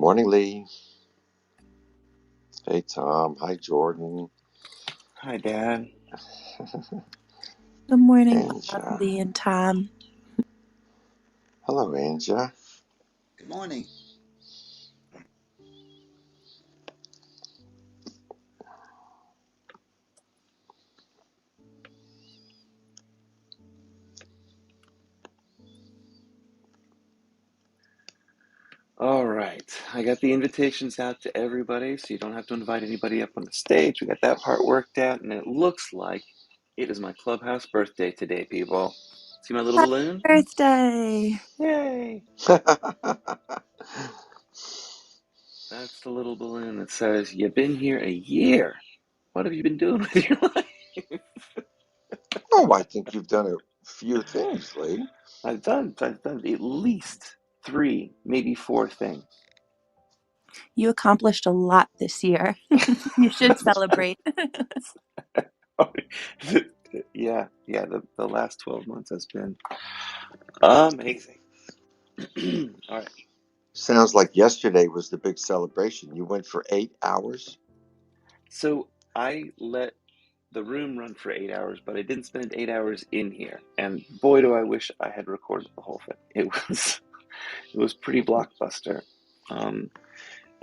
morning, Lee. Hey, Tom. Hi, Jordan. Hi, Dad. Good morning, Bob, Anja. Lee, and Tom. Hello, Anja. Good morning. All right, I got the invitations out to everybody, so you don't have to invite anybody up on the stage. We got that part worked out, and it looks like it is my clubhouse birthday today, people. See my little Happy balloon? birthday! Yay! That's the little balloon that says, "You've been here a year. What have you been doing with your life?" Oh, I think you've done a few things, Lee. I've done at least 3, maybe 4 things. You accomplished a lot this year. You should celebrate. Yeah, the last 12 months has been amazing. All right. Sounds like yesterday was the big celebration. You went for 8 hours? So I let the room run for 8 hours, but I didn't spend 8 hours in here. And boy, do I wish I had recorded the whole thing. It was pretty blockbuster.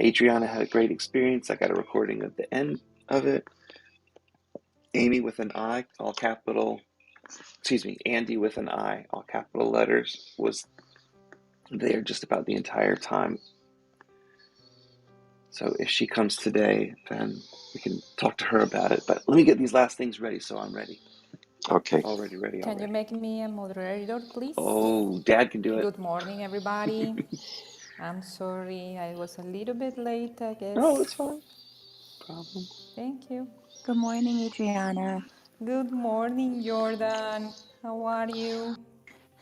Adriana had a great experience. I got a recording of the end of it. Amy with an I, all capital. Excuse me, Andy with an I, all capital letters, was there just about the entire time. So if she comes today, then we can talk to her about it. But let me get these last things ready so I'm ready. Okay. Already ready. Can you make me a moderator, please? Oh, Dad can do it. Good morning, everybody. I'm sorry, I was a little bit late, I No, it's guess. fine. Problem. Thank you. Good morning, Adriana. Good morning, Jordan. How are you?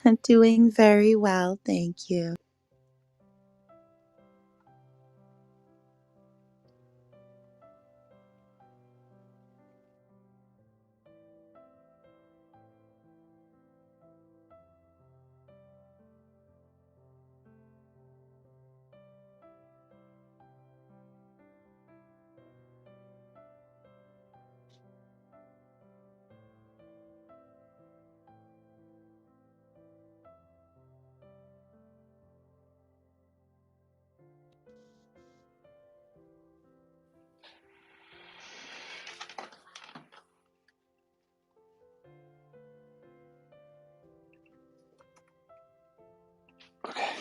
I'm doing very well, thank you. Okay.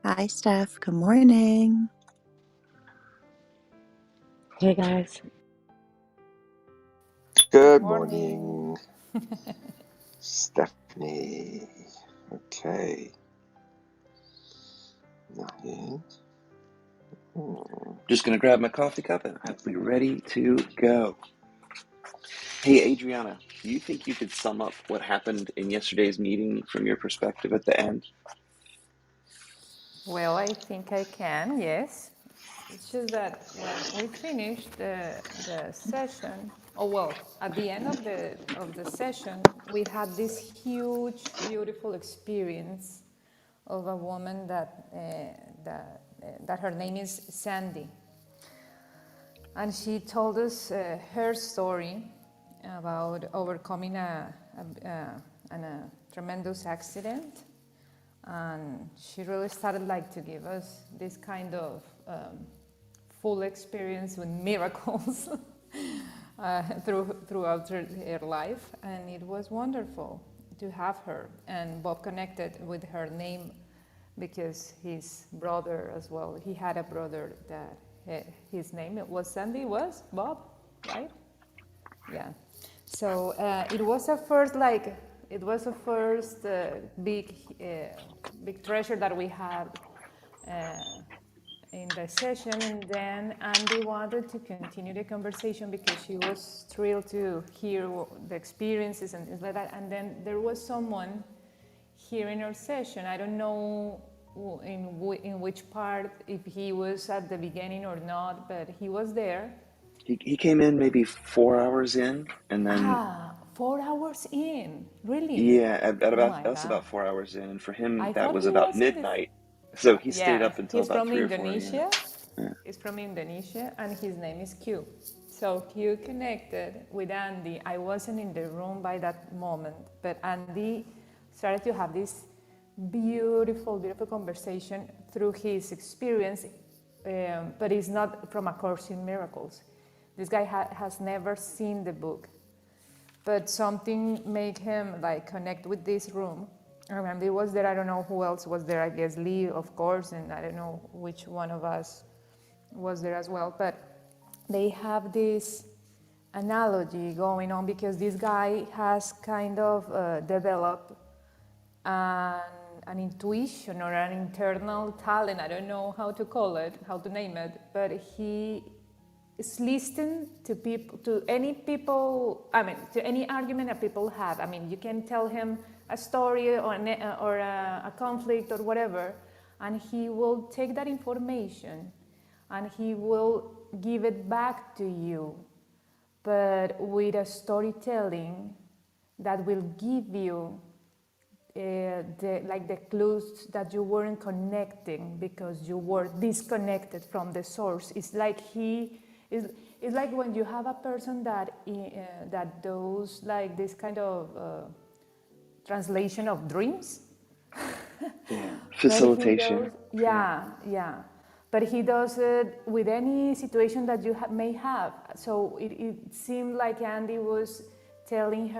Hi, Steph. Good morning. Hey guys. Good Morning. morning, Stephanie. Okay. Nine. Just gonna grab my coffee cup and I'll be ready to go. Hey, Adriana, do you think you could sum up what happened in yesterday's meeting from your perspective at the end? Well, I think I can, yes. It's just that when we finished the session, at the end of the session, we had this huge, beautiful experience of a woman that her name is Sandy, and she told us her story about overcoming a tremendous accident, and she really started to give us this kind of full experience with miracles throughout her life, and it was wonderful to have her. And Bob connected with her name because his brother as well. He had a brother that his name was Sandy, was Bob, right? Yeah. So it was a first big treasure that we had in the session, and then Andy wanted to continue the conversation because she was thrilled to hear the experiences and things like that. And then there was someone here in our session. I don't know in which part, if he was at the beginning or not, but he was there. He came in maybe 4 hours in, and then 4 hours in, really? yeah, at Oh about my us God. about 4 hours in, and for him I that thought was he about was in the. midnight. So he stayed Yeah, up until he's about from 3 or 4 a.m. Indonesia. Yeah. He's from Indonesia, and his name is Q. So Q connected with Andy. I wasn't in the room by that moment, but Andy started to have this beautiful, beautiful conversation through his experience, but it's not from A Course in Miracles. This guy has never seen the book, but something made him like connect with this room. I remember he was there. I don't know who else was there. I guess Lee, of course, and I don't know which one of us was there as well. But they have this analogy going on because this guy has kind of developed an, an intuition or an internal talent. I don't know how to call it, how to name it, but he is listening to people, to any people. I mean, to any argument that people have. I mean, you can tell him a story or a conflict or whatever, and he will take that information and he will give it back to you, but with a storytelling that will give you the clues that you weren't connecting because you were disconnected from the source. It's like it's like when you have a person that does like this kind of translation of dreams. Yeah. But he does, Facilitation. Yeah. yeah. But he does it with any situation that you may have. So it seemed like Andy was telling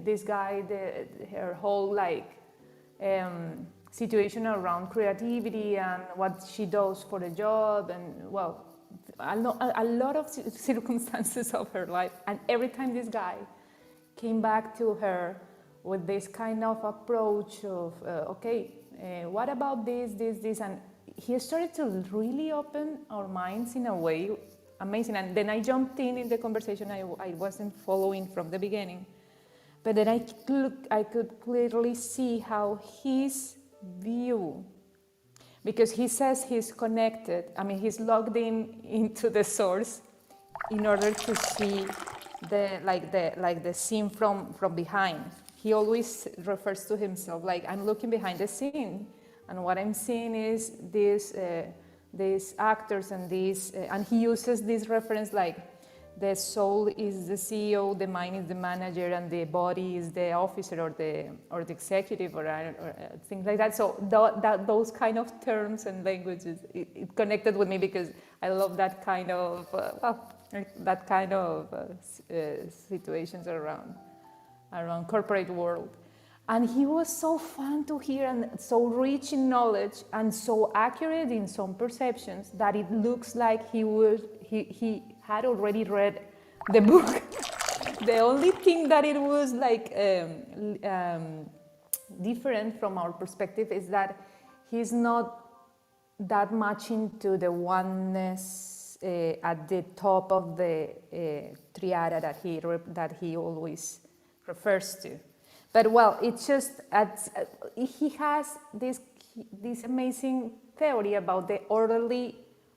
this guy, her whole like situation around creativity and what she does for the job, and well, a lot of circumstances of her life. And every time this guy came back to her with this kind of approach of, what about this, and he started to really open our minds in a way amazing. And then I jumped in the conversation. I wasn't following from the beginning, but then I could clearly see how his view, because he says he's connected. I mean, he's logged in into the source in order to see the scene from behind. He always refers to himself like, I'm looking behind the scene, and what I'm seeing is these actors and and he uses this reference like the soul is the CEO, the mind is the manager, and the body is the officer or the executive or things like that. So those kind of terms and languages, it connected with me because I love that kind of situations around corporate world. And he was so fun to hear and so rich in knowledge and so accurate in some perceptions that it looks like he had already read the book. The only thing that it was like different from our perspective is that he's not that much into the oneness at the top of the triada that he always refers to. But well, it's just he has this amazing theory about the orderly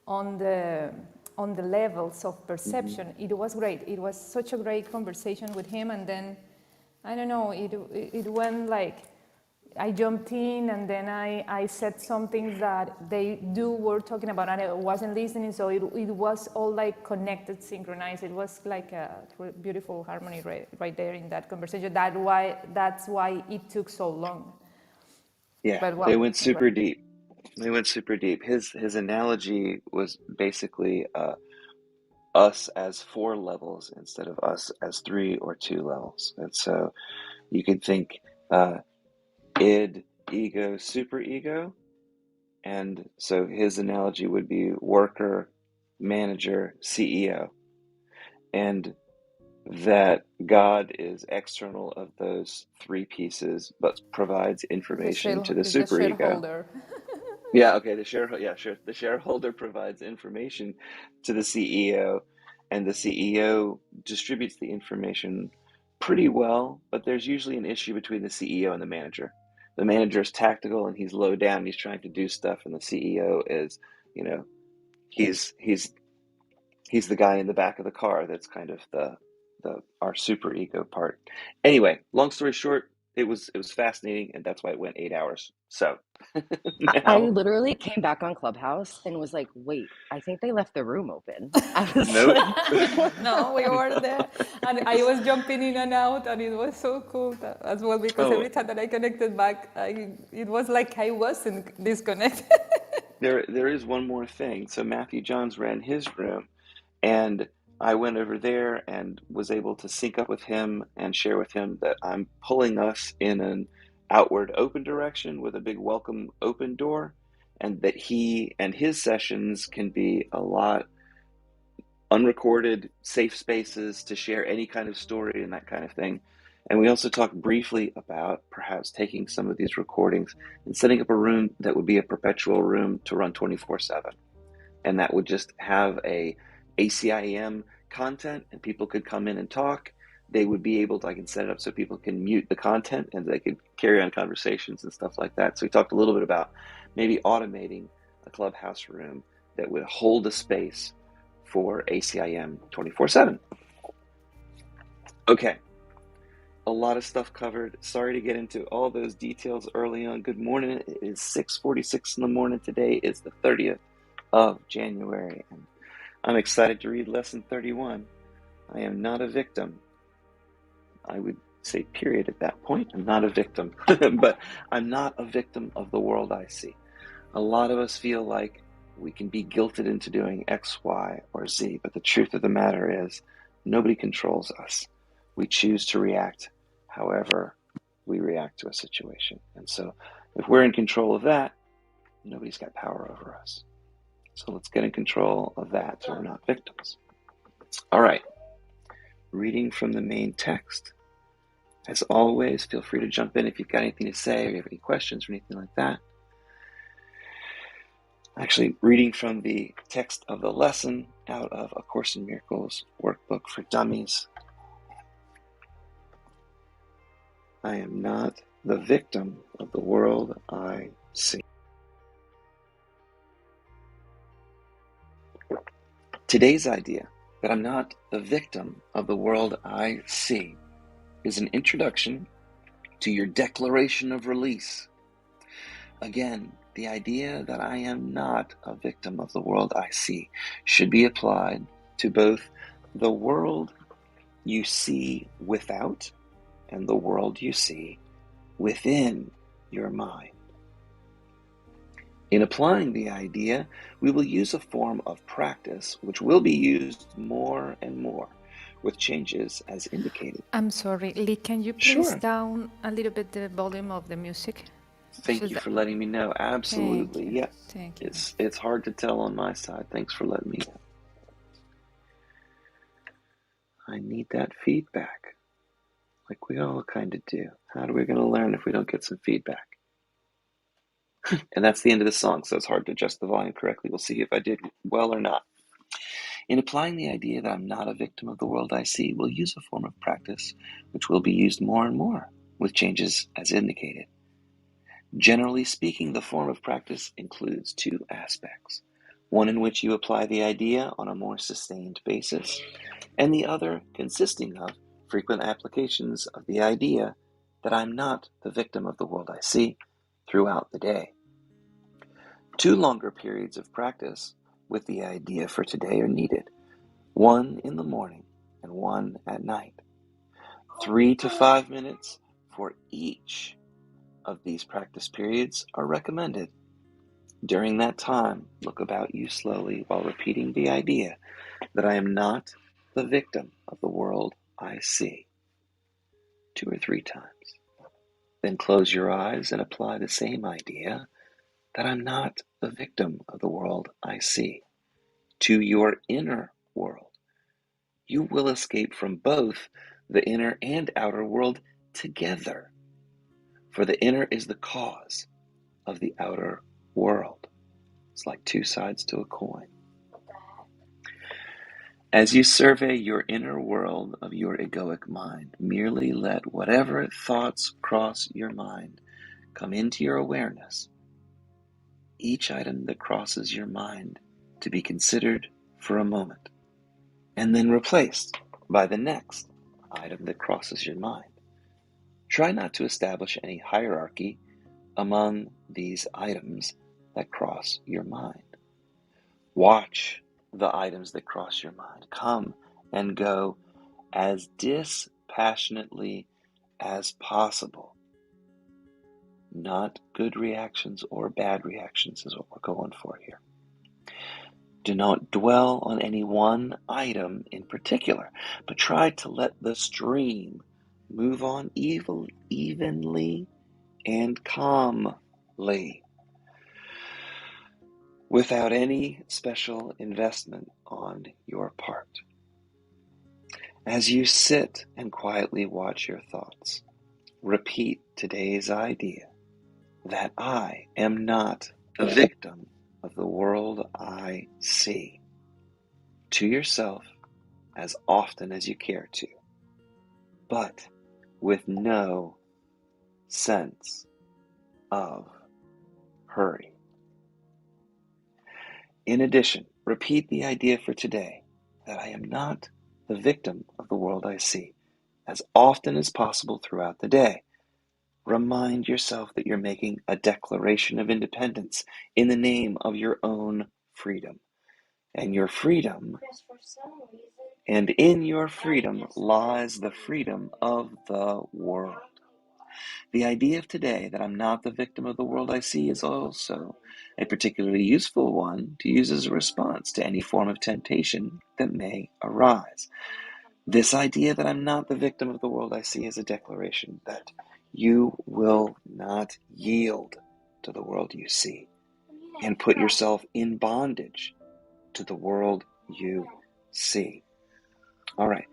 on the levels of perception. It was great. It was such a great conversation with him, and then I don't know. It went like I jumped in, and then I said something that they were talking about, and I wasn't listening. So it was all like connected, synchronized. It was like a beautiful harmony right there in that conversation. That's why it took so long. Yeah. But They well, went super deep. They went super deep. His analogy was basically us as 4 levels instead of us as 3 or 2 levels. And so you could think id, ego, superego. And so his analogy would be worker, manager, CEO. And that God is external of those 3 pieces, but provides information to the is the superego. shareholder. Yeah, okay, the shareholder, yeah, sure. The shareholder provides information to the CEO, and the CEO distributes the information pretty well, but there's usually an issue between the CEO and the manager. The manager is tactical and he's low down, he's trying to do stuff, and the CEO is, you know, he's He's the guy in the back of the car that's kind of our super ego part. Anyway, long story short, it was fascinating, and that's why it went 8 hours. So I now, literally came back on Clubhouse and was like, wait, I think they left the room open. I was nope. like, No, we were there, and I was jumping in and out, and it was so cool as well because Oh, every time that I connected back, it was like I wasn't disconnected. there is one more thing. So Matthew Johns ran his room, and I went over there and was able to sync up with him and share with him that I'm pulling us in an outward open direction with a big welcome open door, and that he and his sessions can be a lot unrecorded, safe spaces to share any kind of story and that kind of thing. And we also talked briefly about perhaps taking some of these recordings and setting up a room that would be a perpetual room to run 24/7. And that would just have a ACIM content, and people could come in and talk. They would be able to, I can set it up so people can mute the content and they could carry on conversations and stuff like that. So we talked a little bit about maybe automating a Clubhouse room that would hold a space for ACIM 24/7. Okay, a lot of stuff covered. Sorry to get into all those details early on. Good morning. It is 6:46 in the morning. Today is the 30th of January, and I'm excited to read lesson 31. I am not a victim. I would say period at that point. I'm not a victim, but I'm not a victim of the world I see. A lot of us feel like we can be guilted into doing X, Y, or Z, but the truth of the matter is nobody controls us. We choose to react however we react to a situation. And so if we're in control of that, nobody's got power over us. So let's get in control of that so we're not victims. All right, reading from the main text. As always, feel free to jump in if you've got anything to say or you have any questions or anything like that. Actually, reading from the text of the lesson out of A Course in Miracles Workbook for Dummies. I am not the victim of the world I see. Today's idea that I'm not the victim of the world I see is an introduction to your declaration of release. Again, the idea that I am not a victim of the world I see should be applied to both the world you see without and the world you see within your mind. In applying the idea, we will use a form of practice which will be used more and more with changes as indicated. I'm sorry, Lee, can you please Sure. down a little bit the volume of the music? Thank you for letting me know. Absolutely. Thank you. Yeah. Thank you. It's hard to tell on my side. Thanks for letting me know. I need that feedback, like we all kind of do. How are we going to learn if we don't get some feedback? And that's the end of the song, so it's hard to adjust the volume correctly. We'll see if I did well or not. In applying the idea that I'm not a victim of the world I see, we'll use a form of practice which will be used more and more with changes as indicated. Generally speaking, the form of practice includes two aspects. One in which you apply the idea on a more sustained basis, and the other consisting of frequent applications of the idea that I'm not the victim of the world I see throughout the day. 2 longer periods of practice with the idea for today are needed, one in the morning and one at night. 3 to 5 minutes for each of these practice periods are recommended. During that time, look about you slowly while repeating the idea that I am not the victim of the world I see 2 or 3 times. Then close your eyes and apply the same idea that I'm not the victim of the world I see to your inner world. You will escape from both the inner and outer world together, for the inner is the cause of the outer world. It's like 2 sides to a coin. As you survey your inner world of your egoic mind, merely let whatever thoughts cross your mind come into your awareness. Each item that crosses your mind to be considered for a moment. and then replaced by the next item that crosses your mind. Try not to establish any hierarchy among these items that cross your mind. Watch the items that cross your mind come and go as dispassionately as possible. Not good reactions or bad reactions is what we're going for here. Do not dwell on any one item in particular, but try to let the stream move on evenly and calmly, without any special investment on your part. As you sit and quietly watch your thoughts, repeat today's idea that I am not a victim of the world I see, to yourself as often as you care to, but with no sense of hurry. In addition, repeat the idea for today that I am not the victim of the world I see as often as possible throughout the day. Remind yourself that you're making a declaration of independence in the name of your own freedom. And your freedom, and in your freedom lies the freedom of the world. The idea of today that I'm not the victim of the world I see is also a particularly useful one to use as a response to any form of temptation that may arise. This idea that I'm not the victim of the world I see is a declaration that you will not yield to the world you see and put yourself in bondage to the world you see. All right,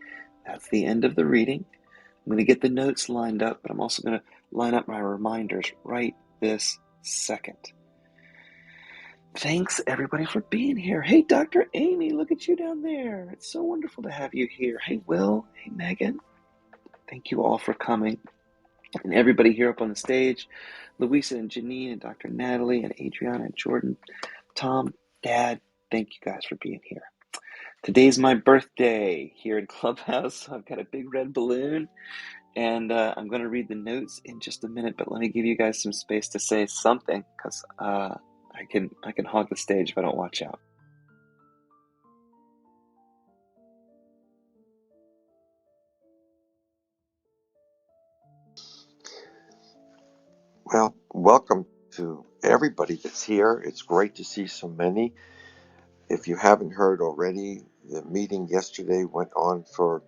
that's the end of the reading. I'm going to get the notes lined up, but I'm also going to line up my reminders right this second. Thanks, everybody, for being here. Hey, Dr. Amy, look at you down there. It's so wonderful to have you here. Hey, Will. Hey, Megan. Thank you all for coming. And everybody here up on the stage, Louisa and Janine and Dr. Natalie and Adriana and Jordan, Tom, Dad, thank you guys for being here. Today's my birthday here in Clubhouse. I've got a big red balloon, and I'm going to read the notes in just a minute, but let me give you guys some space to say something, because I can hog the stage if I don't watch out. Well, welcome to everybody that's here. It's great to see so many. If you haven't heard already, the meeting yesterday went on for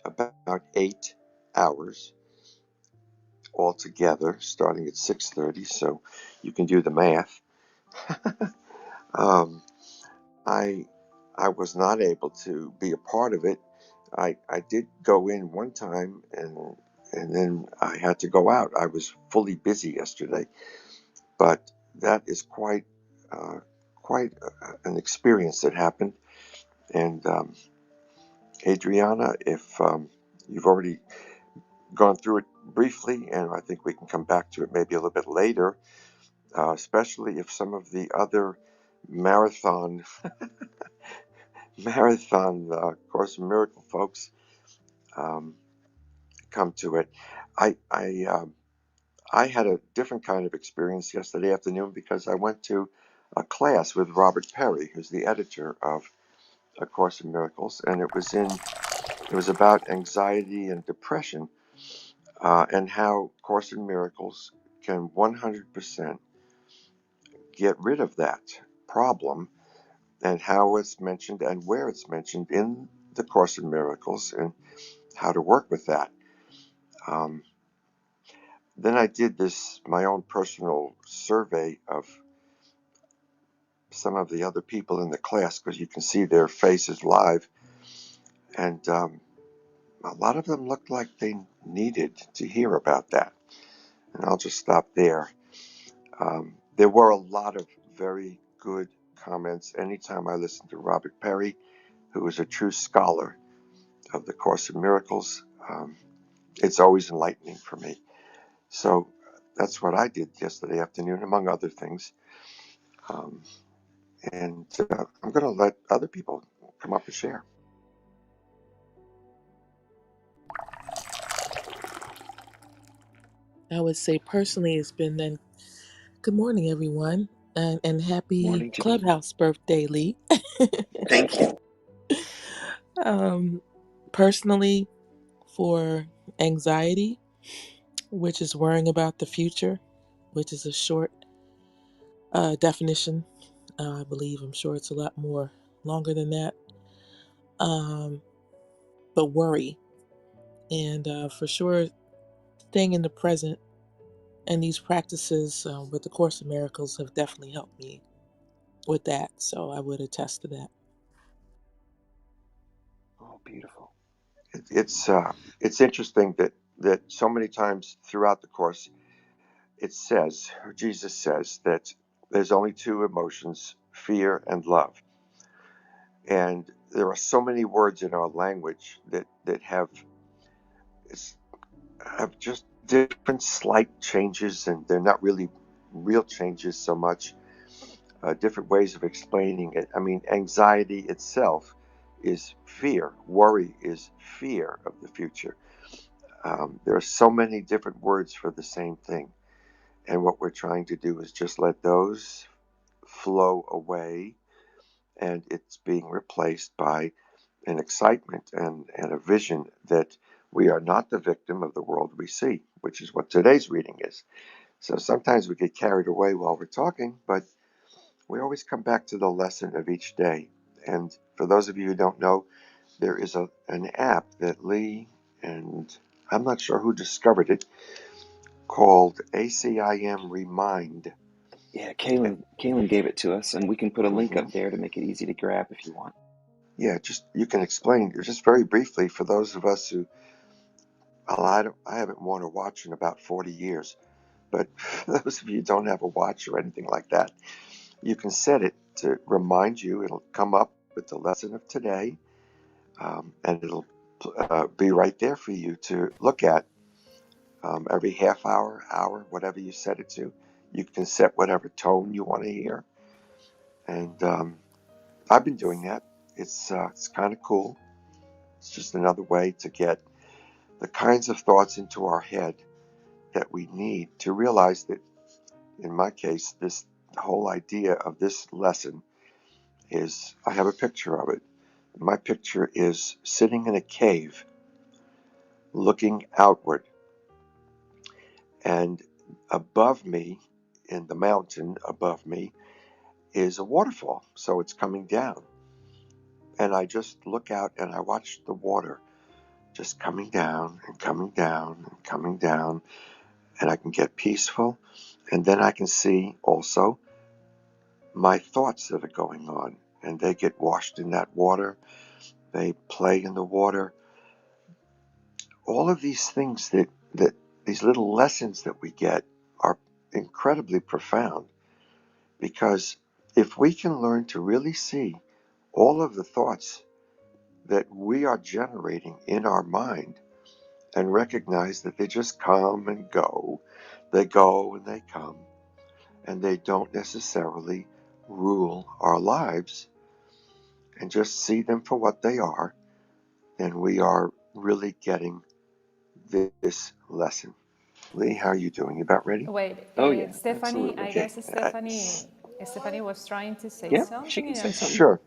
about 8 hours altogether, starting at 6:30, so you can do the math. um, I was not able to be a part of it. I did go in one time, and then I had to go out. I was fully busy yesterday, but that is quite an experience that happened. And Adriana, if you've already gone through it briefly, and I think we can come back to it maybe a little bit later, especially if some of the other marathon Course in Miracle folks come to it. I had a different kind of experience yesterday afternoon because I went to a class with Robert Perry, who's the editor of A Course in Miracles, and it was about anxiety and depression, and how Course in Miracles can 100% get rid of that problem, and how it's mentioned and where it's mentioned in the Course in Miracles, and how to work with that. Then I did my own personal survey of some of the other people in the class, because you can see their faces live, and a lot of them looked like they needed to hear about that. And I'll just stop there. There were a lot of very good comments anytime I listened to Robert Perry, who is a true scholar of the Course in Miracles. It's always enlightening for me. So that's what I did yesterday afternoon, among other things. And I'm going to let other people come up and share. I would say personally, it's been then. Good morning, everyone, and happy Morning, Janine. Clubhouse birthday, Lee. Thank you. um, Personally, for anxiety, which is worrying about the future, which is a short definition. I believe, I'm sure it's a lot more longer than that. Um, but worry, and for sure, staying in the present. And these practices with the Course in Miracles have definitely helped me with that. So I would attest to that. Oh, beautiful. It's interesting that so many times throughout the course it says, or Jesus says, that there's only two emotions, fear and love. And there are so many words in our language that have just different slight changes, and they're not really real changes so much, different ways of explaining it. I mean, anxiety itself is fear, worry is fear of the future. There are so many different words for the same thing. And what we're trying to do is just let those flow away, and it's being replaced by an excitement and a vision that we are not the victim of the world we see, which is what today's reading is. So sometimes we get carried away while we're talking, but we always come back to the lesson of each day. And for those of you who don't know, there is an app that Lee and I'm not sure who discovered it, called ACIM Remind. Yeah, Kaylin gave it to us, and we can put a link hmm up there to make it easy to grab if you want. Yeah, just you can explain just very briefly for those of us who, well, I haven't worn a watch in about 40 years, but for those of you who don't have a watch or anything like that, you can set it to remind you. It'll come up with the lesson of today, and it'll be right there for you to look at every half hour, whatever you set it to. You can set whatever tone you want to hear, and I've been doing that. It's kind of cool. It's just another way to get the kinds of thoughts into our head that we need to realize that, in my case, this whole idea of this lesson is, I have a picture of it. My picture is sitting in a cave looking outward, and above me, in the mountain above me, is a waterfall. So it's coming down. And I just look out and I watch the water just coming down and coming down and coming down. And I can get peaceful. And then I can see also my thoughts that are going on. And they get washed in that water. They play in the water. All of these things that these little lessons that we get are incredibly profound, because if we can learn to really see all of the thoughts that we are generating in our mind and recognize that they just come and go and they come, and they don't necessarily rule our lives, and just see them for what they are, then we are really getting this lesson. Lee, how are you doing? You about ready? Wait, Oh, yeah, Stephanie, I absolutely. Okay. guess Stephanie was trying to say Yeah, she something. can say something. Sure.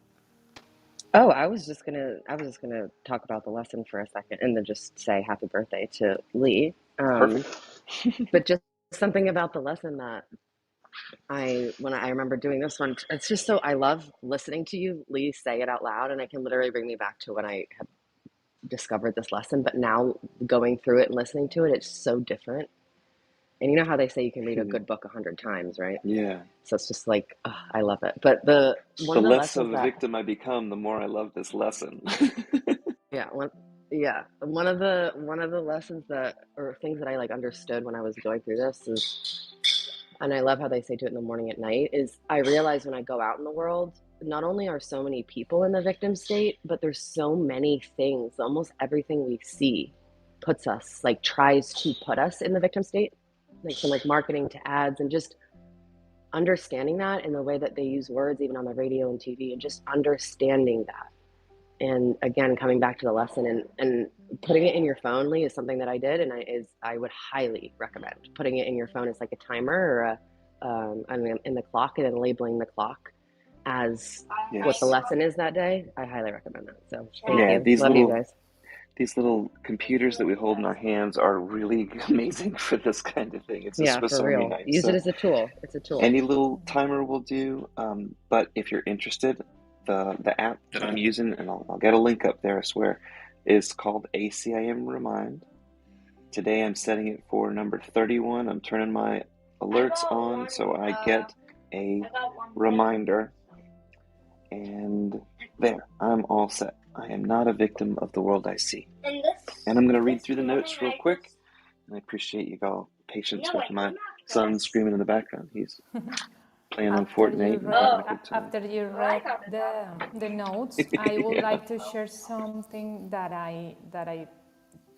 Oh, I was just gonna talk about the lesson for a second and then just say happy birthday to Lee. Perfect. But just something about the lesson that when I remember doing this one, it's just so I love listening to you, Lee, say it out loud, and it can literally bring me back to when I had discovered this lesson. But now going through it and listening to it, it's so different. And you know how they say you can read a good book 100 times, right? Yeah. So it's just like, oh, I love it. But one The of the less lessons of a that victim I become, the more I love this lesson. yeah, one of the lessons that or things that I like understood when I was going through this is, and I love how they say do it in the morning at night, is I realize when I go out in the world, not only are so many people in the victim state, but there's so many things, almost everything we see puts us, like tries to put us in the victim state, like from like marketing to ads, and just understanding that in the way that they use words, even on the radio and TV, and just understanding that. And again, coming back to the lesson and putting it in your phone, Lee, is something that I did, and I would highly recommend putting it in your phone as like a timer or in the clock, and then labeling the clock as what the lesson is that day. I highly recommend that. So thank you. Love you guys. These little computers that we hold in our hands are really amazing for this kind of thing. It's supposed to be nice. Use it as a tool. It's a tool. Any little timer will do. But if you're interested, the app that I'm using, and I'll get a link up there, I swear, is called ACIM Remind. Today I'm setting it for number 31. I'm turning my alerts on so I get a reminder. And there, I'm all set. I am not a victim of the world I see. And I'm going to read through the notes real quick. And I appreciate you all patience with my son screaming in the background. He's playing on Fortnite and having a good time. After you read the notes, I would like to share something that I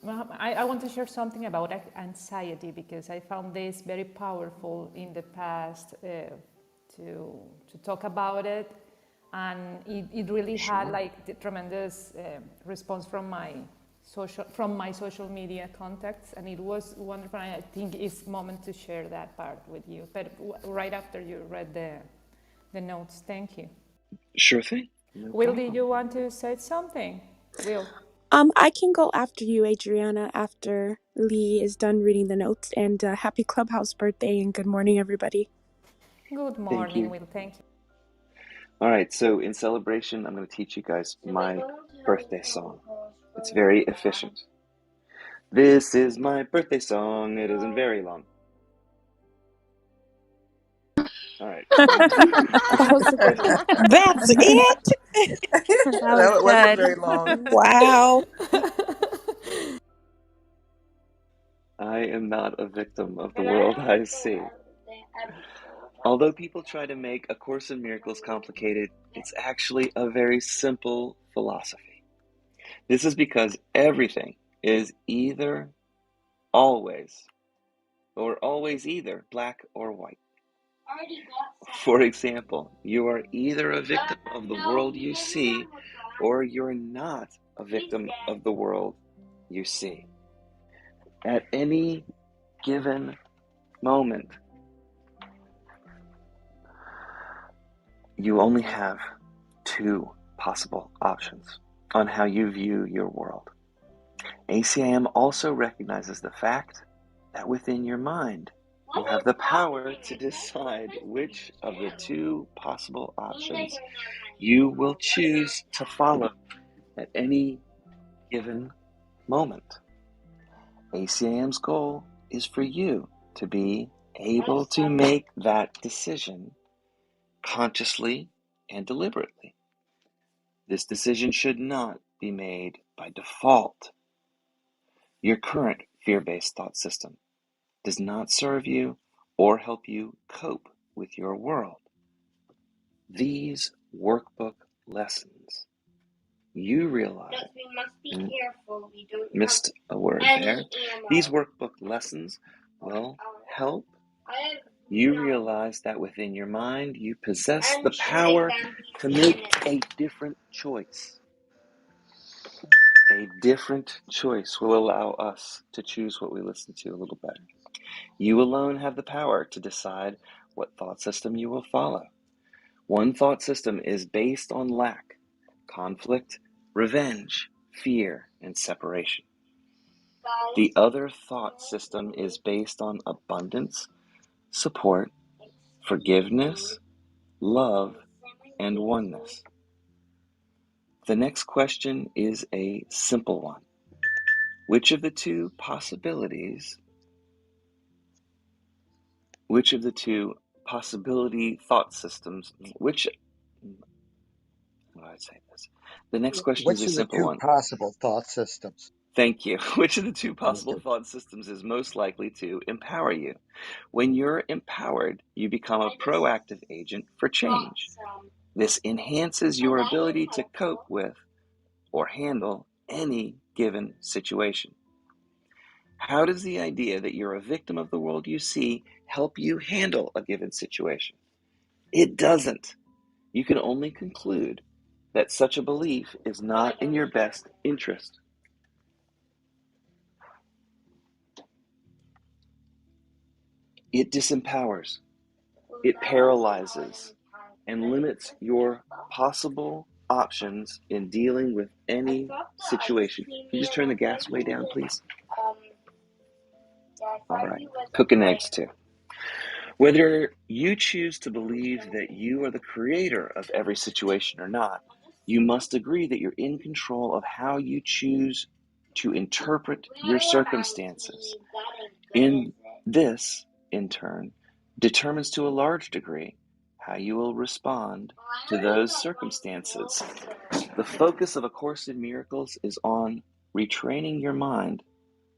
want to share something about anxiety, because I found this very powerful in the past to talk about it, and it really had like the tremendous response from my social media contacts, and it was wonderful. I think it's moment to share that part with you, but right after you read the notes. Thank you. Sure thing. No Will, did you want to say something? Will? I can go after you, Adriana, after Lee is done reading the notes. And happy Clubhouse birthday and good morning, everybody. Good morning, Will. Thank you. All right, so in celebration, I'm going to teach you guys my birthday song. It's very efficient. This is my birthday song. It isn't very long. All right. That's it? That wasn't very long. Wow. I am not a victim of the world I see. Although people try to make A Course in Miracles complicated, it's actually a very simple philosophy. This is because everything is either always, or always either, black or white. For example, you are either a victim of the world you see, or you're not a victim of the world you see. At any given moment, you only have two possible options on how you view your world. ACIM also recognizes the fact that within your mind, you have the power to decide which of the two possible options you will choose to follow at any given moment. ACIM's goal is for you to be able to make that decision consciously and deliberately. This decision should not be made by default. Your current fear-based thought system does not serve you or help you cope with your world. These workbook lessons, you realize, missed a word there. These workbook lessons will help you realize that within your mind you possess the power to make a different choice. A different choice will allow us to choose what we listen to a little better. You alone have the power to decide what thought system you will follow. One thought system is based on lack, conflict, revenge, fear, and separation. The other thought system is based on abundance, support, forgiveness, love, and oneness. The next question is a simple one. Which of the two possibility thought systems, The next question is a simple one. Which of the two possible thought systems? Thank you. Which of the two possible thought systems is most likely to empower you? When you're empowered, you become a proactive agent for change. This enhances your ability to cope with or handle any given situation. How does the idea that you're a victim of the world you see help you handle a given situation? It doesn't. You can only conclude that such a belief is not in your best interest. It disempowers, it paralyzes, and limits your possible options in dealing with any situation. Can you just turn the gas way down, please? All right. Cooking eggs, too. Whether you choose to believe that you are the creator of every situation or not, you must agree that you're in control of how you choose to interpret your circumstances. In turn, determines to a large degree how you will respond to those circumstances. The focus of A Course in Miracles is on retraining your mind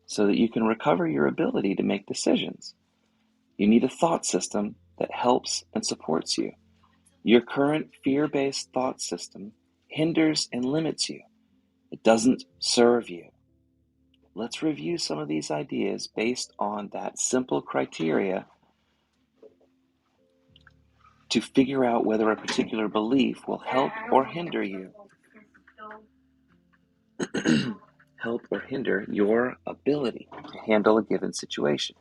so that you can recover your ability to make decisions. You need a thought system that helps and supports you. Your current fear-based thought system hinders and limits you. It doesn't serve you. Let's review some of these ideas based on that simple criteria to figure out whether a particular belief will help or hinder you. Help or hinder your ability to handle a given situation.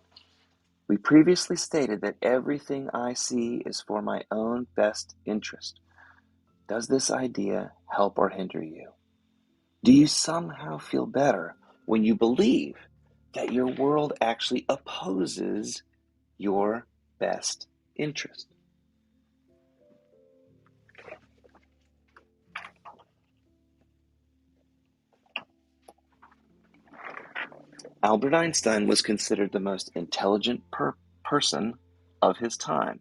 We previously stated that everything I see is for my own best interest. Does this idea help or hinder you? Do you somehow feel better when you believe that your world actually opposes your best interest? Albert Einstein was considered the most intelligent person of his time.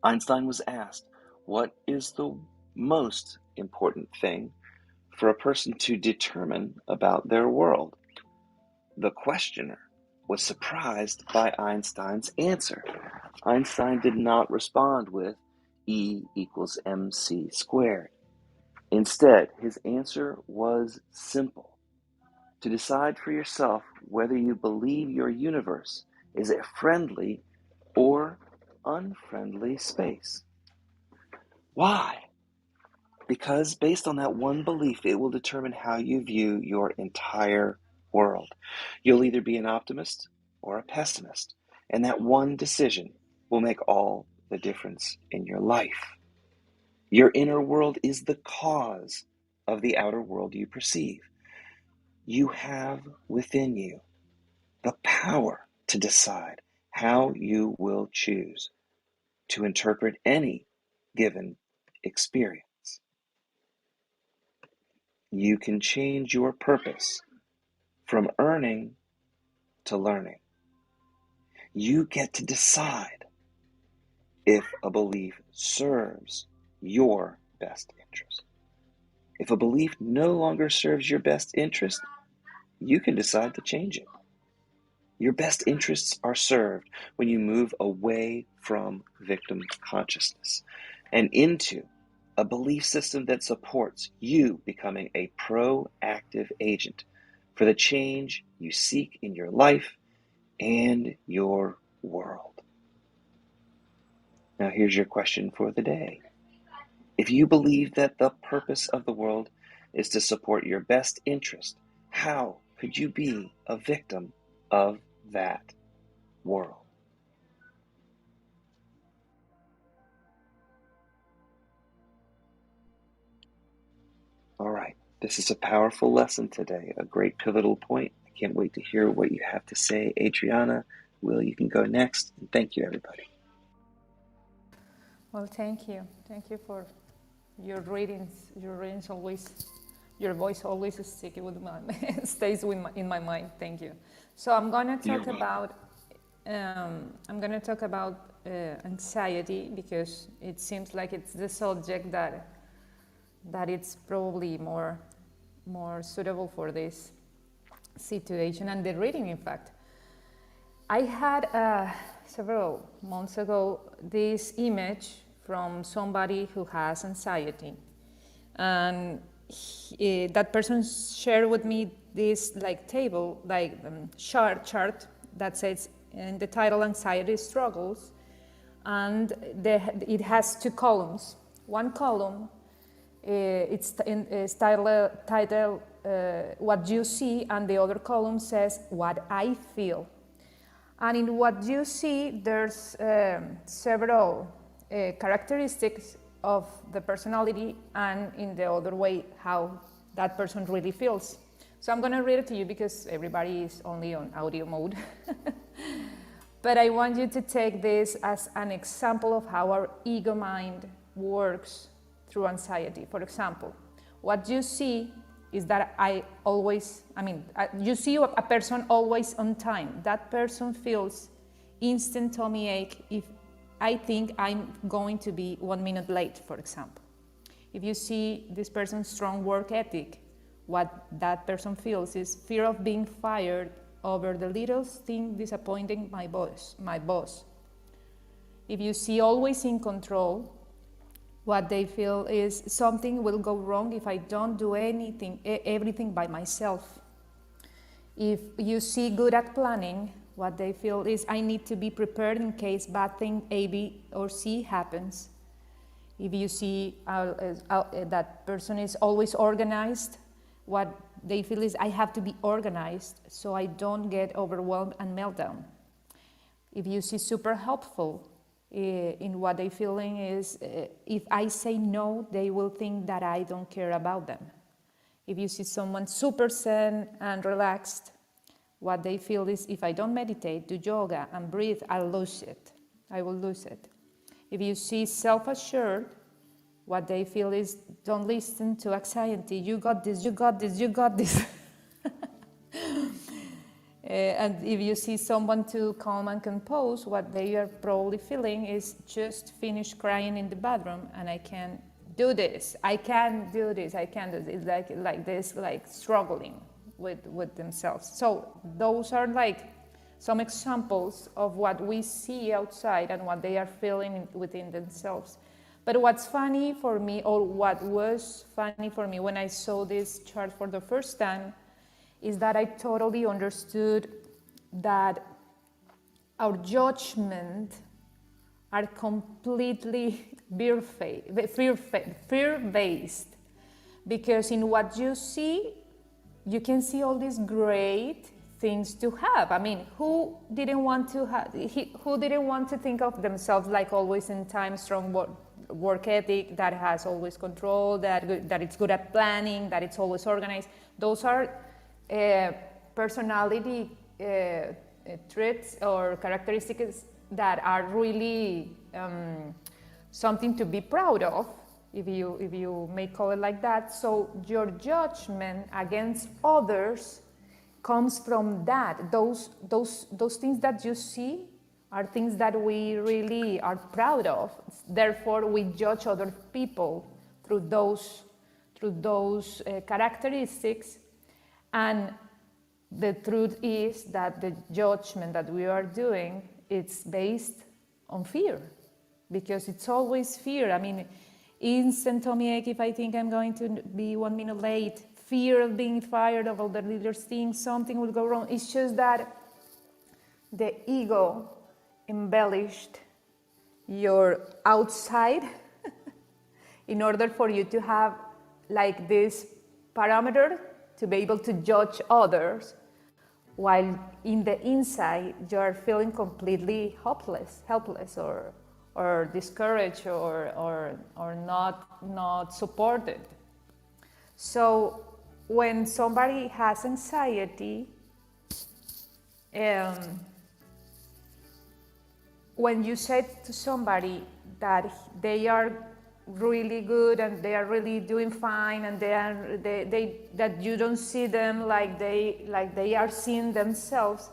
Einstein was asked, what is the most important thing for a person to determine about their world? The questioner was surprised by Einstein's answer. Einstein did not respond with E equals mc squared. Instead, his answer was simple. To decide for yourself whether you believe your universe is a friendly or unfriendly space. Why? Because based on that one belief, it will determine how you view your entire world. You'll either be an optimist or a pessimist, and that one decision will make all the difference in your life. Your inner world is the cause of the outer world you perceive. You have within you the power to decide how you will choose to interpret any given experience. You can change your purpose from earning to learning. You get to decide if a belief serves your best interest. If a belief no longer serves your best interest, you can decide to change it. Your best interests are served when you move away from victim consciousness and into a belief system that supports you becoming a proactive agent for the change you seek in your life and your world. Now, here's your question for the day. If you believe that the purpose of the world is to support your best interest, how could you be a victim of that world? All right, this is a powerful lesson today, a great pivotal point. I can't wait to hear what you have to say. Adriana, Will, you can go next. And thank you, everybody. Well, thank you. Thank you for your readings. Your readings always, your voice always sticky with my, stays with in my mind. Thank you. So I'm going to talk about anxiety, because it seems like it's the subject that it's probably more suitable for this situation and the reading. In fact, I had several months ago this image from somebody who has anxiety, and that person shared with me this like table, like chart that says in the title "Anxiety Struggles," and it has two columns. One column it's titled "What You See," and the other column says "What I Feel." And in what you see, there's several characteristics of the personality, and in the other way, how that person really feels. So I'm going to read it to you because everybody is only on audio mode. But I want you to take this as an example of how our ego mind works through anxiety. For example, what you see is that you see a person always on time. That person feels instant tummy ache if I think I'm going to be 1 minute late, for example. If you see this person's strong work ethic, what that person feels is fear of being fired over the littlest thing disappointing my boss. If you see always in control, what they feel is something will go wrong if I don't do everything by myself. If you see good at planning, what they feel is I need to be prepared in case bad thing A, B, or C happens. If you see that person is always organized, what they feel is I have to be organized so I don't get overwhelmed and meltdown. If you see super helpful, in what they feeling is if I say no, they will think that I don't care about them. If you see someone super zen and relaxed, what they feel is if I don't meditate, do yoga and breathe, I will lose it. If you see self-assured, what they feel is don't listen to anxiety, you got this. And if you see someone too calm and composed, what they are probably feeling is just finish crying in the bathroom and I can't do this. It's like this, like struggling with themselves. So those are like some examples of what we see outside and what they are feeling within themselves. But what's funny for me, or what was funny for me when I saw this chart for the first time, is that I totally understood that our judgment are completely fear-based. Because in what you see, you can see all these great things to have. I mean, who didn't want to think of themselves like always in time, strong work ethic, that has always control, that it's good at planning, that it's always organized. Those are personality traits or characteristics that are really something to be proud of, if you may call it like that. So your judgment against others comes from that. Those things that you see are things that we really are proud of. Therefore, we judge other people through those characteristics. And the truth is that the judgment that we are doing, it's based on fear, because it's always fear. I mean, instant tummy ache if I think I'm going to be 1 minute late, fear of being fired of all the leaders things, something will go wrong. It's just that the ego embellished your outside in order for you to have like this parameter to be able to judge others, while in the inside you're feeling completely helpless or discouraged or not supported. So when somebody has anxiety, when you say to somebody that they are really good and they are really doing fine, and that you don't see them like they are seeing themselves,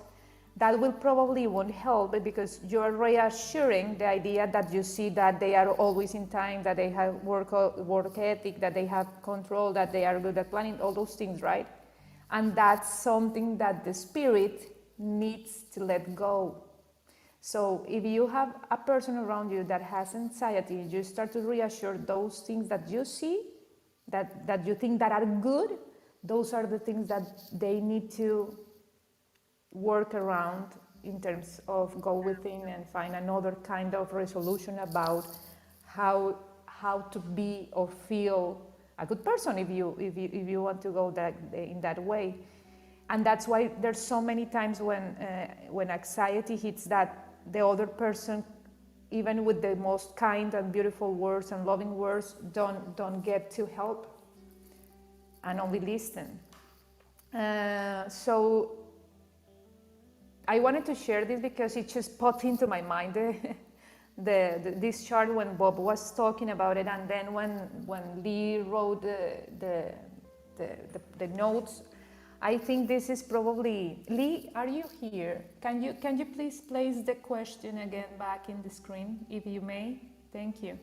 that will probably won't help, because you're reassuring the idea that you see that they are always in time, that they have work ethic, that they have control, that they are good at planning, all those things, right? And that's something that the spirit needs to let go. So if you have a person around you that has anxiety, you start to reassure those things that you see, that you think that are good, those are the things that they need to work around in terms of go within and find another kind of resolution about how to be or feel a good person, if you want to go in that way. And that's why there's so many times when anxiety hits that the other person, even with the most kind and beautiful words and loving words, don't get to help and only listen. So I wanted to share this because it just popped into my mind this chart when Bob was talking about it, and then when Lee wrote the notes. I think this is probably Lee. Are you here? Can you please place the question again back in the screen, if you may? Thank you.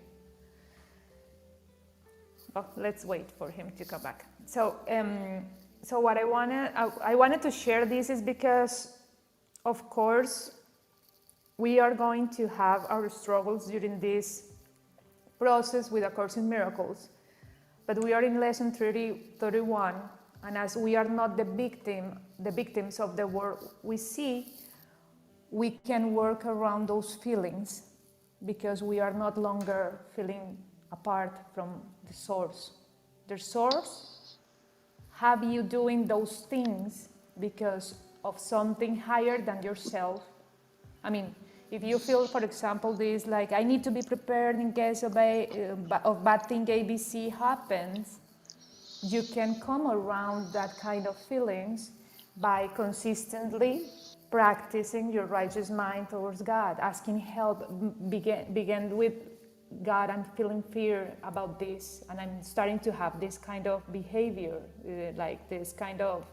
Oh, let's wait for him to come back. So what I wanted to share this is because, of course, we are going to have our struggles during this process with A Course in Miracles, but we are in lesson 31, and as we are not the victims of the world we see, we can work around those feelings because we are not longer feeling apart from the source. The source have you doing those things because of something higher than yourself. I mean, if you feel, for example, this like I need to be prepared in case of bad thing ABC happens, you can come around that kind of feelings by consistently practicing your righteous mind towards God, asking help. Begin with God, I'm feeling fear about this, and I'm starting to have this kind of behavior, like this kind of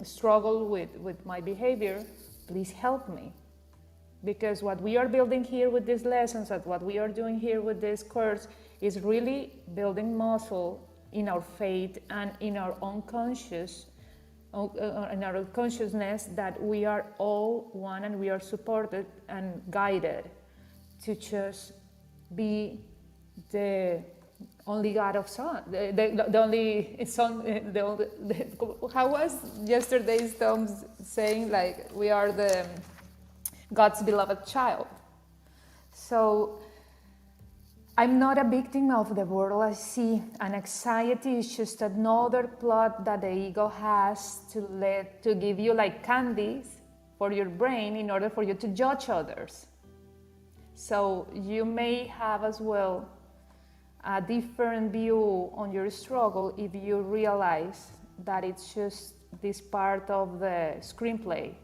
struggle with my behavior. Please help me. Because what we are building here with these lessons and what we are doing here with this course is really building muscle in our faith and in our own in our consciousness that we are all one and we are supported and guided to just be the only God of Son, the only Son, how was yesterday's Tom's saying, like, we are the God's beloved child. So I'm not a victim of the world I see, and anxiety is just another plot that the ego has to give you like candies for your brain in order for you to judge others. So you may have as well a different view on your struggle if you realize that it's just this part of the screenplay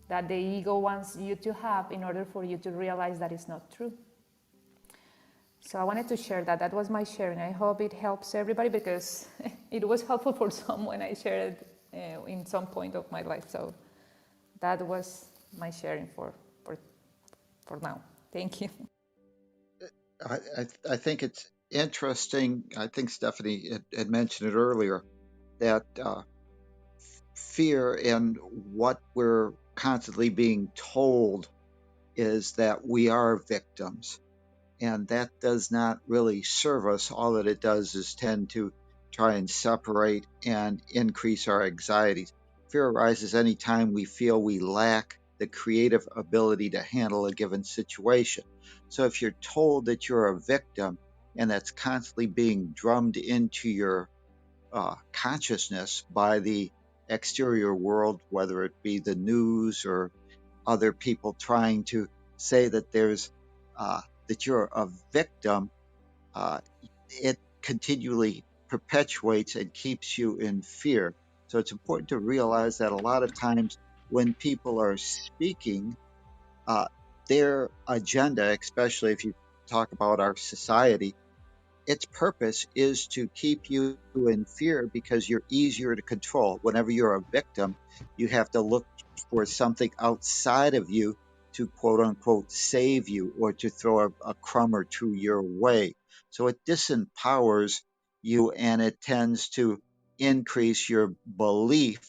that the ego wants you to have in order for you to realize that it's not true. So I wanted to share that. That was my sharing. I hope it helps everybody because it was helpful for some when I shared it in some point of my life. So that was my sharing for now. Thank you. I think it's interesting. I think Stephanie had mentioned it earlier that fear and what we're constantly being told is that we are victims. And that does not really serve us. All that it does is tend to try and separate and increase our anxieties. Fear arises anytime we feel we lack the creative ability to handle a given situation. So if you're told that you're a victim and that's constantly being drummed into your consciousness by the exterior world, whether it be the news or other people trying to say that that you're a victim, uh, it continually perpetuates and keeps you in fear. So it's important to realize that a lot of times when people are speaking, uh, their agenda, especially if you talk about our society, its purpose is to keep you in fear because you're easier to control. Whenever you're a victim, you have to look for something outside of you to quote unquote save you or to throw a crumb or two your way. So it disempowers you and it tends to increase your belief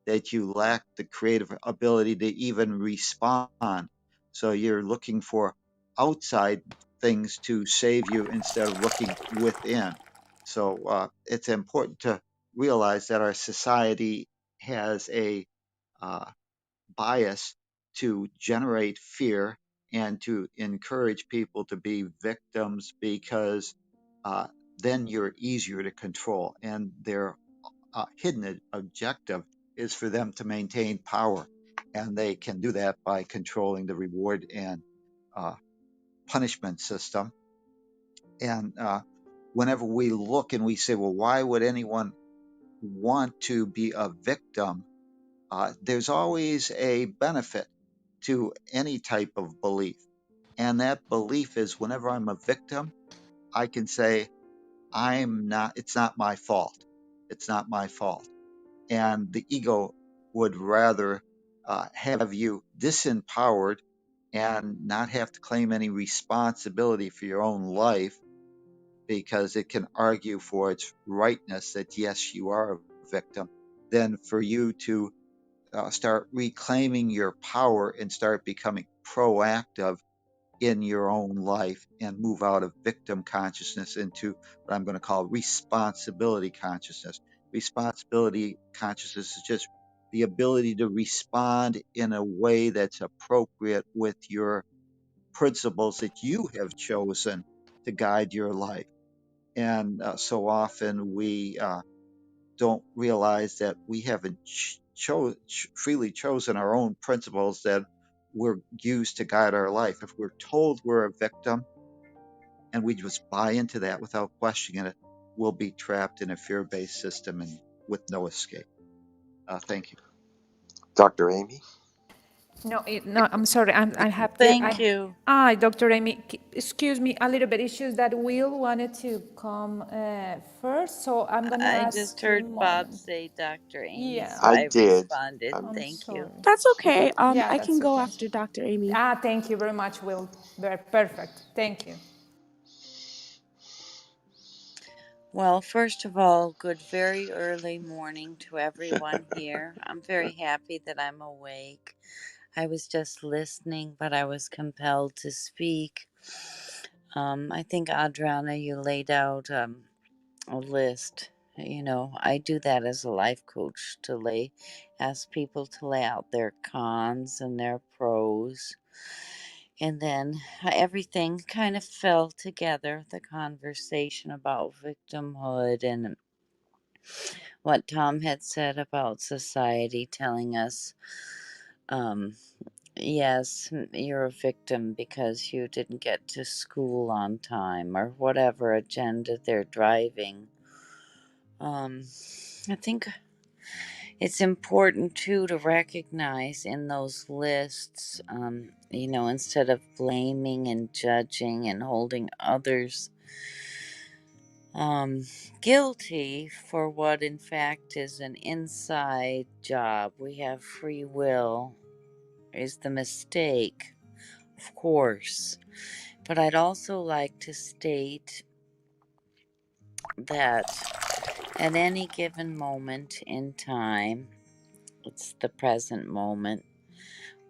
that you lack the creative ability to even respond. So you're looking for outside things to save you instead of looking within. So it's important to realize that our society has a uh, bias to generate fear and to encourage people to be victims because uh, then you're easier to control. And their hidden objective is for them to maintain power. And they can do that by controlling the reward and uh, punishment system. And whenever we look and we say, well, why would anyone want to be a victim? There's always a benefit to any type of belief. And that belief is whenever I'm a victim, I can say, it's not my fault. It's not my fault. And the ego would rather have you disempowered and not have to claim any responsibility for your own life because it can argue for its rightness that yes, you are a victim, than for you to start reclaiming your power and start becoming proactive in your own life and move out of victim consciousness into what I'm going to call responsibility consciousness. Responsibility consciousness is just the ability to respond in a way that's appropriate with your principles that you have chosen to guide your life. And so often we don't realize that we haven't freely chosen our own principles that we're used to guide our life. If we're told we're a victim and we just buy into that without questioning it, we'll be trapped in a fear-based system and with no escape. Thank you. Dr. Amy? No, no, I'm sorry. I have to. Thank you. Dr. Amy, excuse me a little bit. It's just that Will wanted to come first, so I'm gonna I ask just heard Bob him. say Dr. Amy, Yeah, so I I did. responded. I'm I'm Thank you. sorry. That's okay. Yeah, I can that's go okay. after Dr. Amy. Thank you very much, Will. Very perfect. Thank you. Well, first of all, good very early morning to everyone here. I'm very happy that I'm awake. I was just listening, but I was compelled to speak. I think, Adriana, you laid out a list. You know, I do that as a life coach ask people to lay out their cons and their pros. And then everything kind of fell together, the conversation about victimhood and what Tom had said about society telling us, um, yes, you're a victim because you didn't get to school on time or whatever agenda they're driving. I think it's important too to recognize in those lists, you know, instead of blaming and judging and holding others guilty for what in fact is an inside job. We have free will, is the mistake, of course. But I'd also like to state that at any given moment in time, it's the present moment,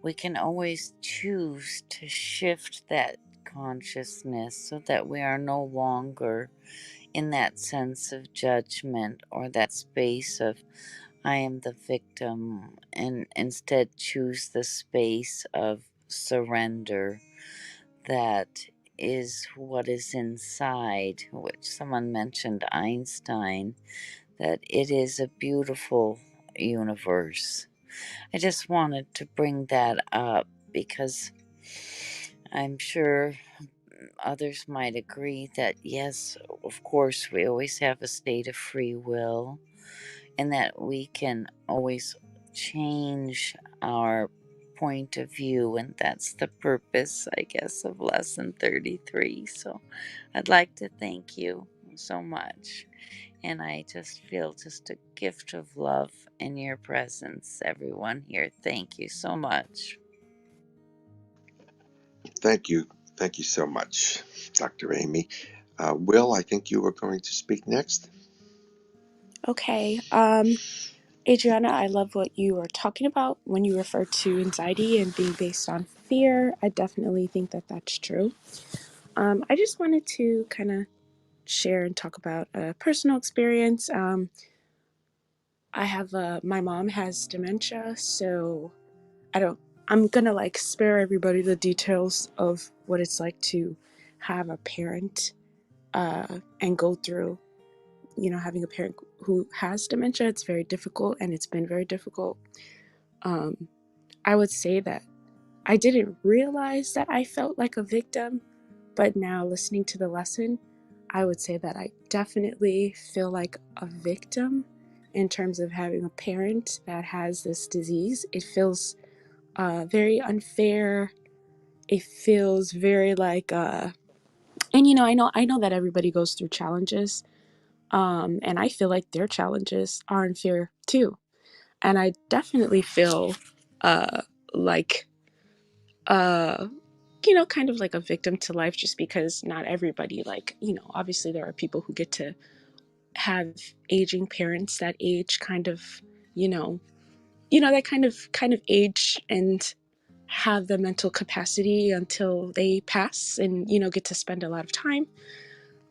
we can always choose to shift that consciousness so that we are no longer in that sense of judgment or that space of I am the victim, and instead choose the space of surrender that is what is inside, which someone mentioned Einstein, that it is a beautiful universe. I just wanted to bring that up because I'm sure others might agree that, yes, of course, we always have a state of free will and that we can always change our point of view. And that's the purpose, I guess, of lesson 33. So I'd like to thank you so much. And I just feel just a gift of love in your presence, everyone here. Thank you so much. Thank you. Thank you so much, Dr. Amy. Will, I think you were going to speak next. Okay. Adriana, I love what you were talking about when you referred to anxiety and being based on fear. I definitely think that that's true. I just wanted to kind of share and talk about a personal experience. I have my mom has dementia, so I'm gonna like spare everybody the details of what it's like to have a parent and go through having a parent who has dementia, it's very difficult, and it's been very difficult. I would say that I didn't realize that I felt like a victim, but now listening to the lesson, I would say that I definitely feel like a victim in terms of having a parent that has this disease. It feels very unfair. It feels very like, and I know that everybody goes through challenges, and I feel like their challenges are unfair too. And I definitely feel uh, like kind of like a victim to life, just because not everybody, like, obviously there are people who get to have aging parents that age kind of, you know, that kind of age and have the mental capacity until they pass and, get to spend a lot of time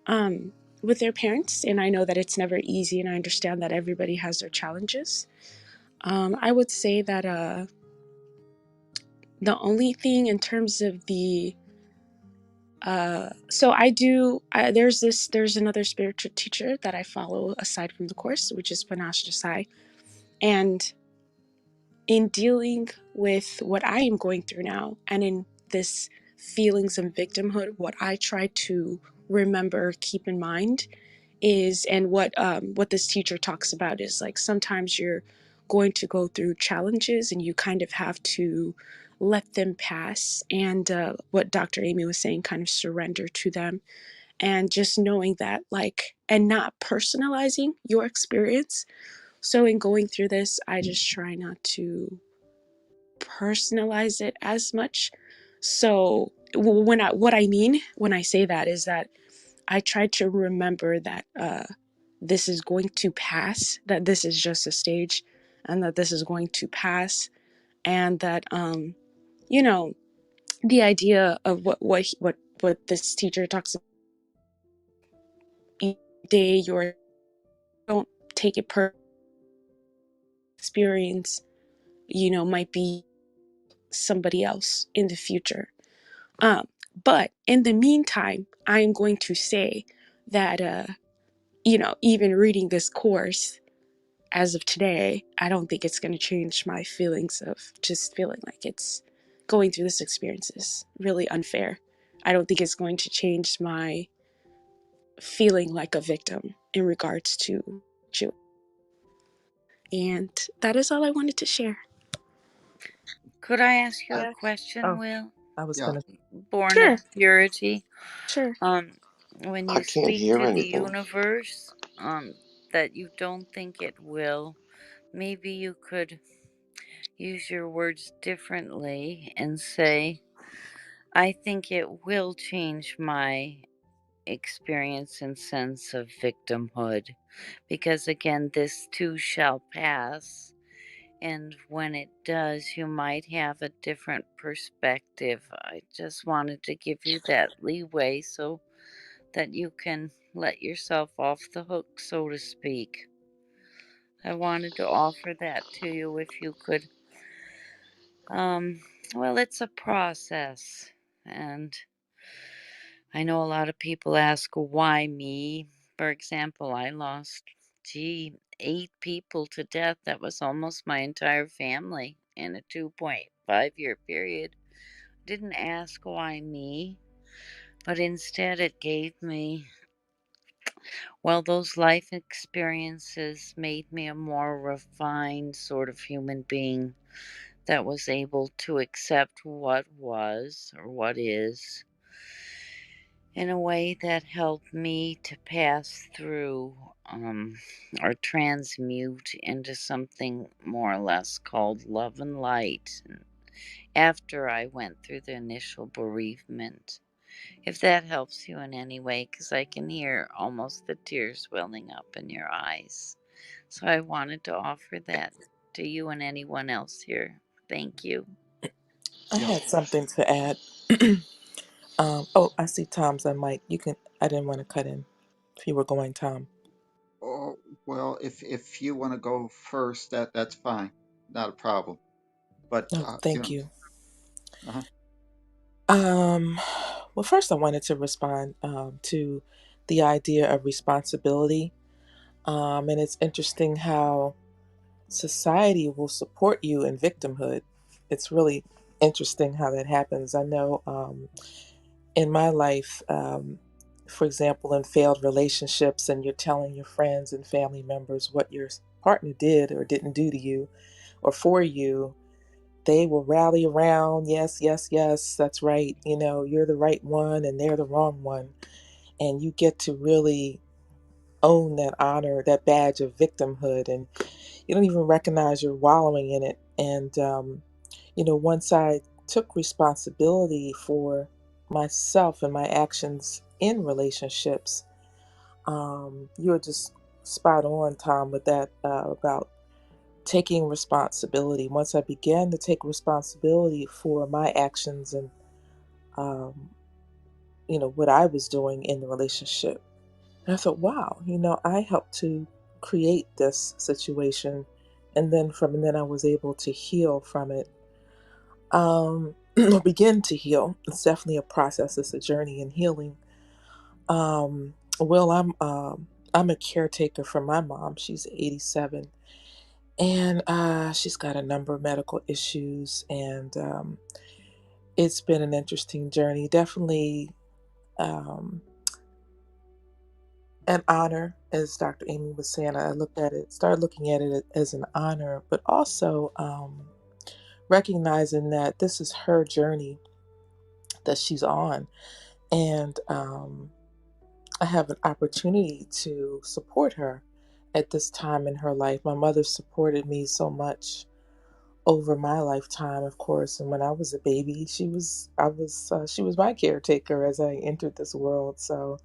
um, with their parents. And I know that it's never easy, and I understand that everybody has their challenges. I would say that the only thing in terms of the so there's another spiritual teacher that I follow aside from the course, which is Panache Desai. And in dealing with what I am going through now, and in this feelings of victimhood, what I try to remember, keep in mind is, and what this teacher talks about is, like, sometimes you're going to go through challenges and you kind of have to let them pass, and what Dr. Amy was saying, kind of surrender to them, and just knowing that, like, and not personalizing your experience. So in going through this, I just try not to personalize it as much. So what I mean when I say that is that I try to remember that this is going to pass, that this is just a stage, and that this is going to pass, and that you know the idea of what this teacher talks about, each day, your don't take it per experience, might be somebody else in the future. Um, but in the meantime, I am going to say that, even reading this course as of today, I don't think it's going to change my feelings of just feeling like it's going through this experience is really unfair. I don't think it's going to change my feeling like a victim in regards to Jew. And that is all I wanted to share. Could I ask you a That, question, Oh, Will? I was yeah. gonna. Born of Sure, purity. sure. Um, when I you can't speak hear to the anything. universe, that you don't think it will, maybe you could use your words differently and say, I think it will change my experience and sense of victimhood. Because again, this too shall pass. And when it does, you might have a different perspective. I just wanted to give you that leeway so that you can let yourself off the hook, so to speak. I wanted to offer that to you if you could. Um, well, it's a process. And I know a lot of people ask, why me? For example, I lost, 8 people to death. That was almost my entire family in a 2.5 year period. Didn't ask why me, but instead it gave me, well, those life experiences made me a more refined sort of human being that was able to accept what was or what is in a way that helped me to pass through, or transmute into something more or less called love and light after I went through the initial bereavement. If that helps you in any way, because I can hear almost the tears welling up in your eyes. So I wanted to offer that to you and anyone else here. Thank you. I Yeah. had something to add. Oh, I see Tom's on mic. You can. I didn't want to cut in. If you were going, Tom. Oh, well, if you want to go first, that's fine. Not a problem. But, No, thank you. uh Um, well, first I wanted to respond to the idea of responsibility. And it's interesting how society will support you in victimhood. It's really interesting how that happens. I know in my life, for example, in failed relationships, and you're telling your friends and family members what your partner did or didn't do to you or for you, they will rally around. Yes, yes, yes, that's right. You know, you're the right one and they're the wrong one. And you get to really own that honor, that badge of victimhood. And you don't even recognize you're wallowing in it. And, once I took responsibility for myself and my actions in relationships, you're just spot on, Tom, with that about taking responsibility. Once I began to take responsibility for my actions and, um, what I was doing in the relationship, and I thought, wow, I helped to create this situation. And then from then I was able to heal from it. Or begin to heal. It's definitely a process. It's a journey in healing. Well, I'm a caretaker for my mom. She's 87, and she's got a number of medical issues, and it's been an interesting journey. Definitely um, an honor, as Dr. Amy was saying. I started looking at it as an honor, but also recognizing that this is her journey that she's on, and I have an opportunity to support her at this time in her life. My mother supported me so much over my lifetime, of course, and when I was a baby, she was my caretaker as I entered this world. So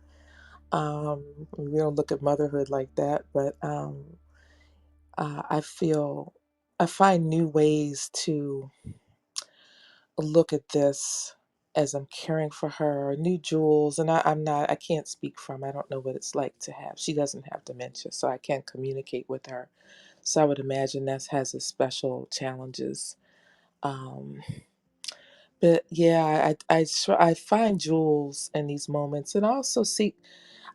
we don't look at motherhood like that, but I feel I find new ways to look at this as I'm caring for her, new jewels. And I can't speak from, I don't know what it's like to have, she doesn't have dementia, so I can't communicate with her. So I would imagine that has its special challenges. Um, but yeah, I find jewels in these moments, and I also seek,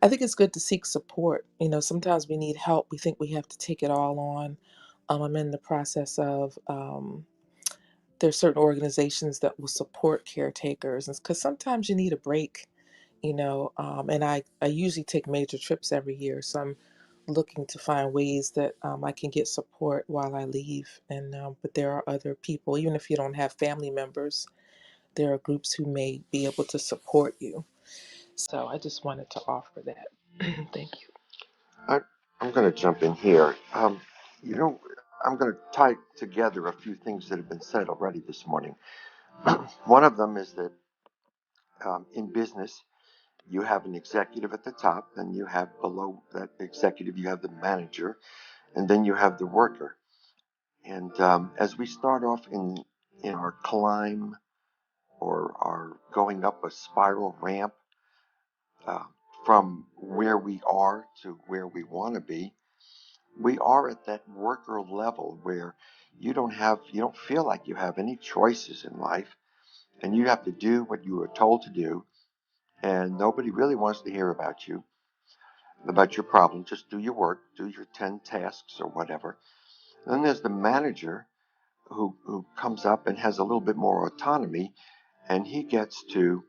I think it's good to seek support. Sometimes we need help. We think we have to take it all on. I'm in the process of, there's certain organizations that will support caretakers, because sometimes you need a break, and I usually take major trips every year. So I'm looking to find ways that I can get support while I leave. And but there are other people, even if you don't have family members, there are groups who may be able to support you. So I just wanted to offer that. Thank you. I, I'm going to jump in here. You know, I'm going to tie together a few things that have been said already this morning. One of them is that in business, you have an executive at the top, and you have below that executive, you have the manager, and then you have the worker. And as we start off in our climb or our going up a spiral ramp uh, from where we are to where we want to be, we are at that worker level where you don't feel like you have any choices in life, and you have to do what you were told to do, and nobody really wants to hear about your problem. Just do your work, do your 10 tasks or whatever. And then there's the manager who comes up and has a little bit more autonomy, and he gets to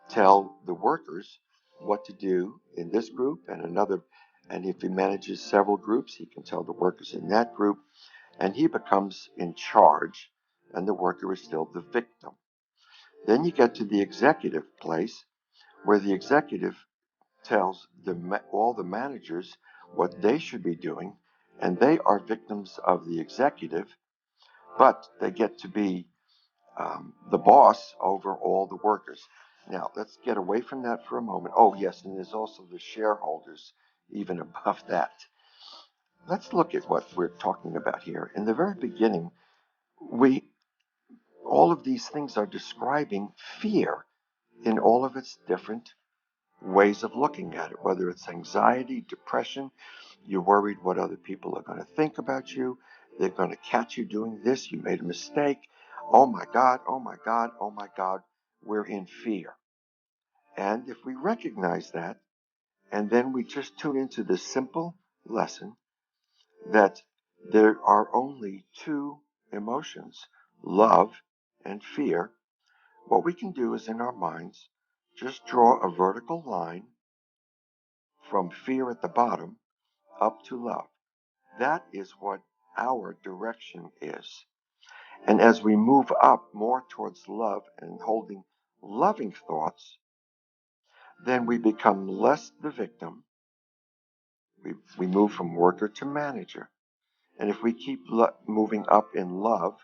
tell the workers what to do in this group and another. And if he manages several groups, he can tell the workers in that group, and he becomes in charge, and the worker is still the victim. Then you get to the executive place, where the executive tells all the managers what they should be doing, and they are victims of the executive, but they get to be the boss over all the workers. Now, let's get away from that for a moment. Oh, yes, and there's also the shareholders, even above that. Let's look at what we're talking about here. In the very beginning, we all of these things are describing fear in all of its different ways of looking at it, whether it's anxiety, depression, you're worried what other people are going to think about you, they're going to catch you doing this, you made a mistake, oh my God, oh my God, oh my God, we're in fear. And if we recognize that, and then we just tune into the simple lesson that there are only two emotions, love and fear. What we can do is in our minds just draw a vertical line from fear at the bottom up to love. That is what our direction is. And as we move up more towards love and holding loving thoughts, then we become less the victim. We move from worker to manager. And if we keep moving up in love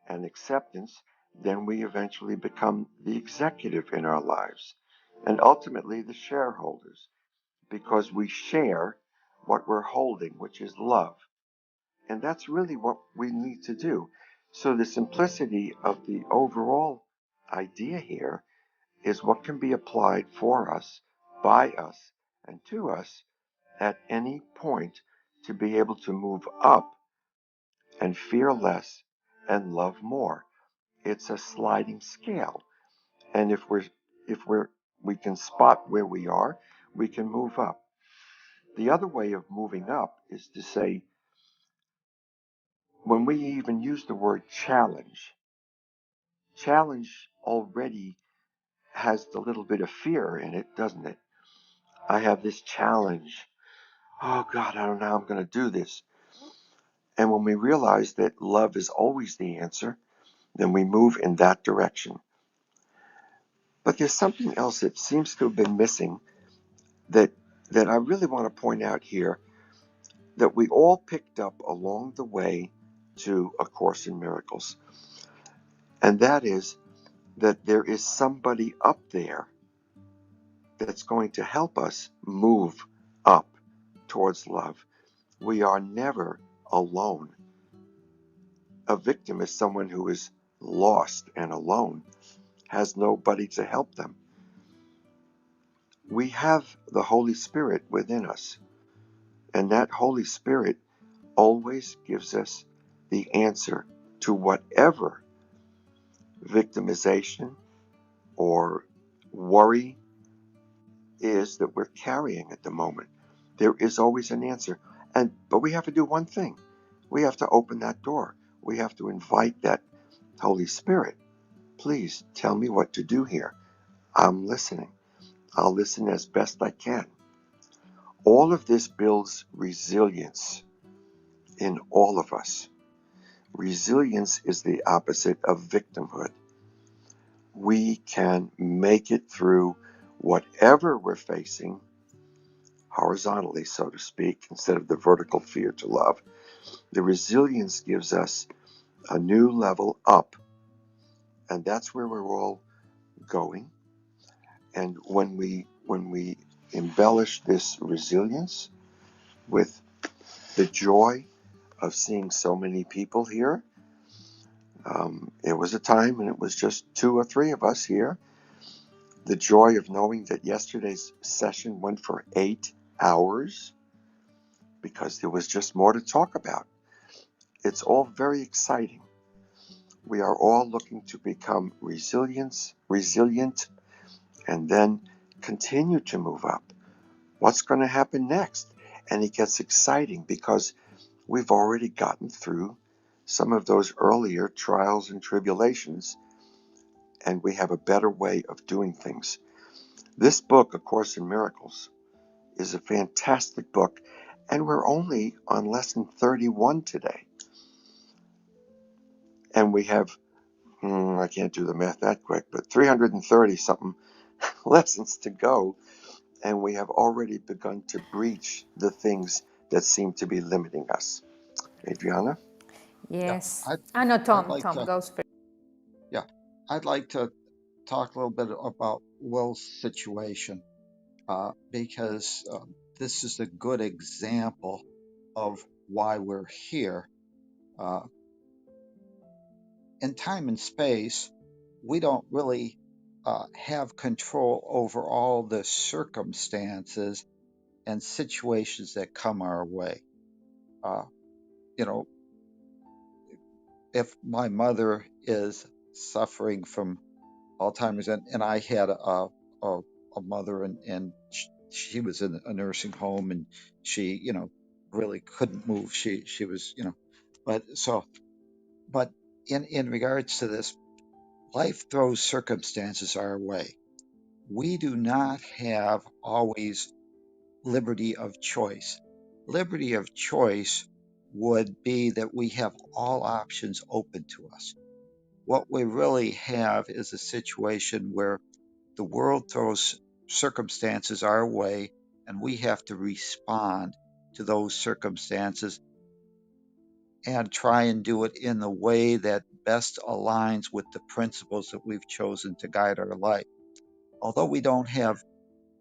and acceptance, then we eventually become the executive in our lives and ultimately the shareholders because we share what we're holding, which is love. And that's really what we need to do. So the simplicity of the overall idea here is what can be applied for us, by us, and to us at any point to be able to move up and fear less and love more. It's a sliding scale. And if we can spot where we are, we can move up. The other way of moving up is to say, when we even use the word challenge, challenge already has the little bit of fear in it, doesn't it? I have this challenge. Oh God, I don't know how I'm going to do this. And when we realize that love is always the answer, then we move in that direction. But there's something else that seems to have been missing that that I really want to point out here that we all picked up along the way to A Course in Miracles. And that is that there is somebody up there that's going to help us move up towards love. We are never alone. A victim is someone who is lost and alone, has nobody to help them. We have the Holy Spirit within us, and that Holy Spirit always gives us the answer to whatever victimization or worry is that we're carrying at the moment. There is always an answer. But we have to do one thing. We have to open that door. We have to invite that Holy Spirit. Please tell me what to do here. I'm listening. I'll listen as best I can. All of this builds resilience in all of us. Resilience is the opposite of victimhood. We can make it through whatever we're facing, horizontally, so to speak, instead of the vertical fear to love. The resilience gives us a new level up, and that's where we're all going. And when we embellish this resilience with the joy of seeing so many people here, it was a time and it was just 2 or 3 of us here. The joy of knowing that yesterday's session went for 8 hours because there was just more to talk about. It's all very exciting. We are all looking to become resilient, and then continue to move up. What's going to happen next? And it gets exciting because we've already gotten through some of those earlier trials and tribulations, and we have a better way of doing things. This book, A Course in Miracles, is a fantastic book, and we're only on lesson 31 today. And we have, I can't do the math that quick, but 330 something lessons to go, and we have already begun to breach the things that seem to be limiting us. Adriana? Yeah, Yes. I'd, I know I'd Tom. like Tom to, goes first. yeah, I'd like to talk a little bit about Will's situation because this is a good example of why we're here. Uh, in time and space, we don't really have control over all the circumstances and situations that come our way. Uh, you know, if my mother is suffering from Alzheimer's, and I had a mother, and she was in a nursing home, and she, really couldn't move. She was, but so, but in regards to this, life throws circumstances our way. We do not have always liberty of choice. Liberty of choice would be that we have all options open to us. What we really have is a situation where the world throws circumstances our way, and we have to respond to those circumstances and try and do it in the way that best aligns with the principles that we've chosen to guide our life. Although we don't have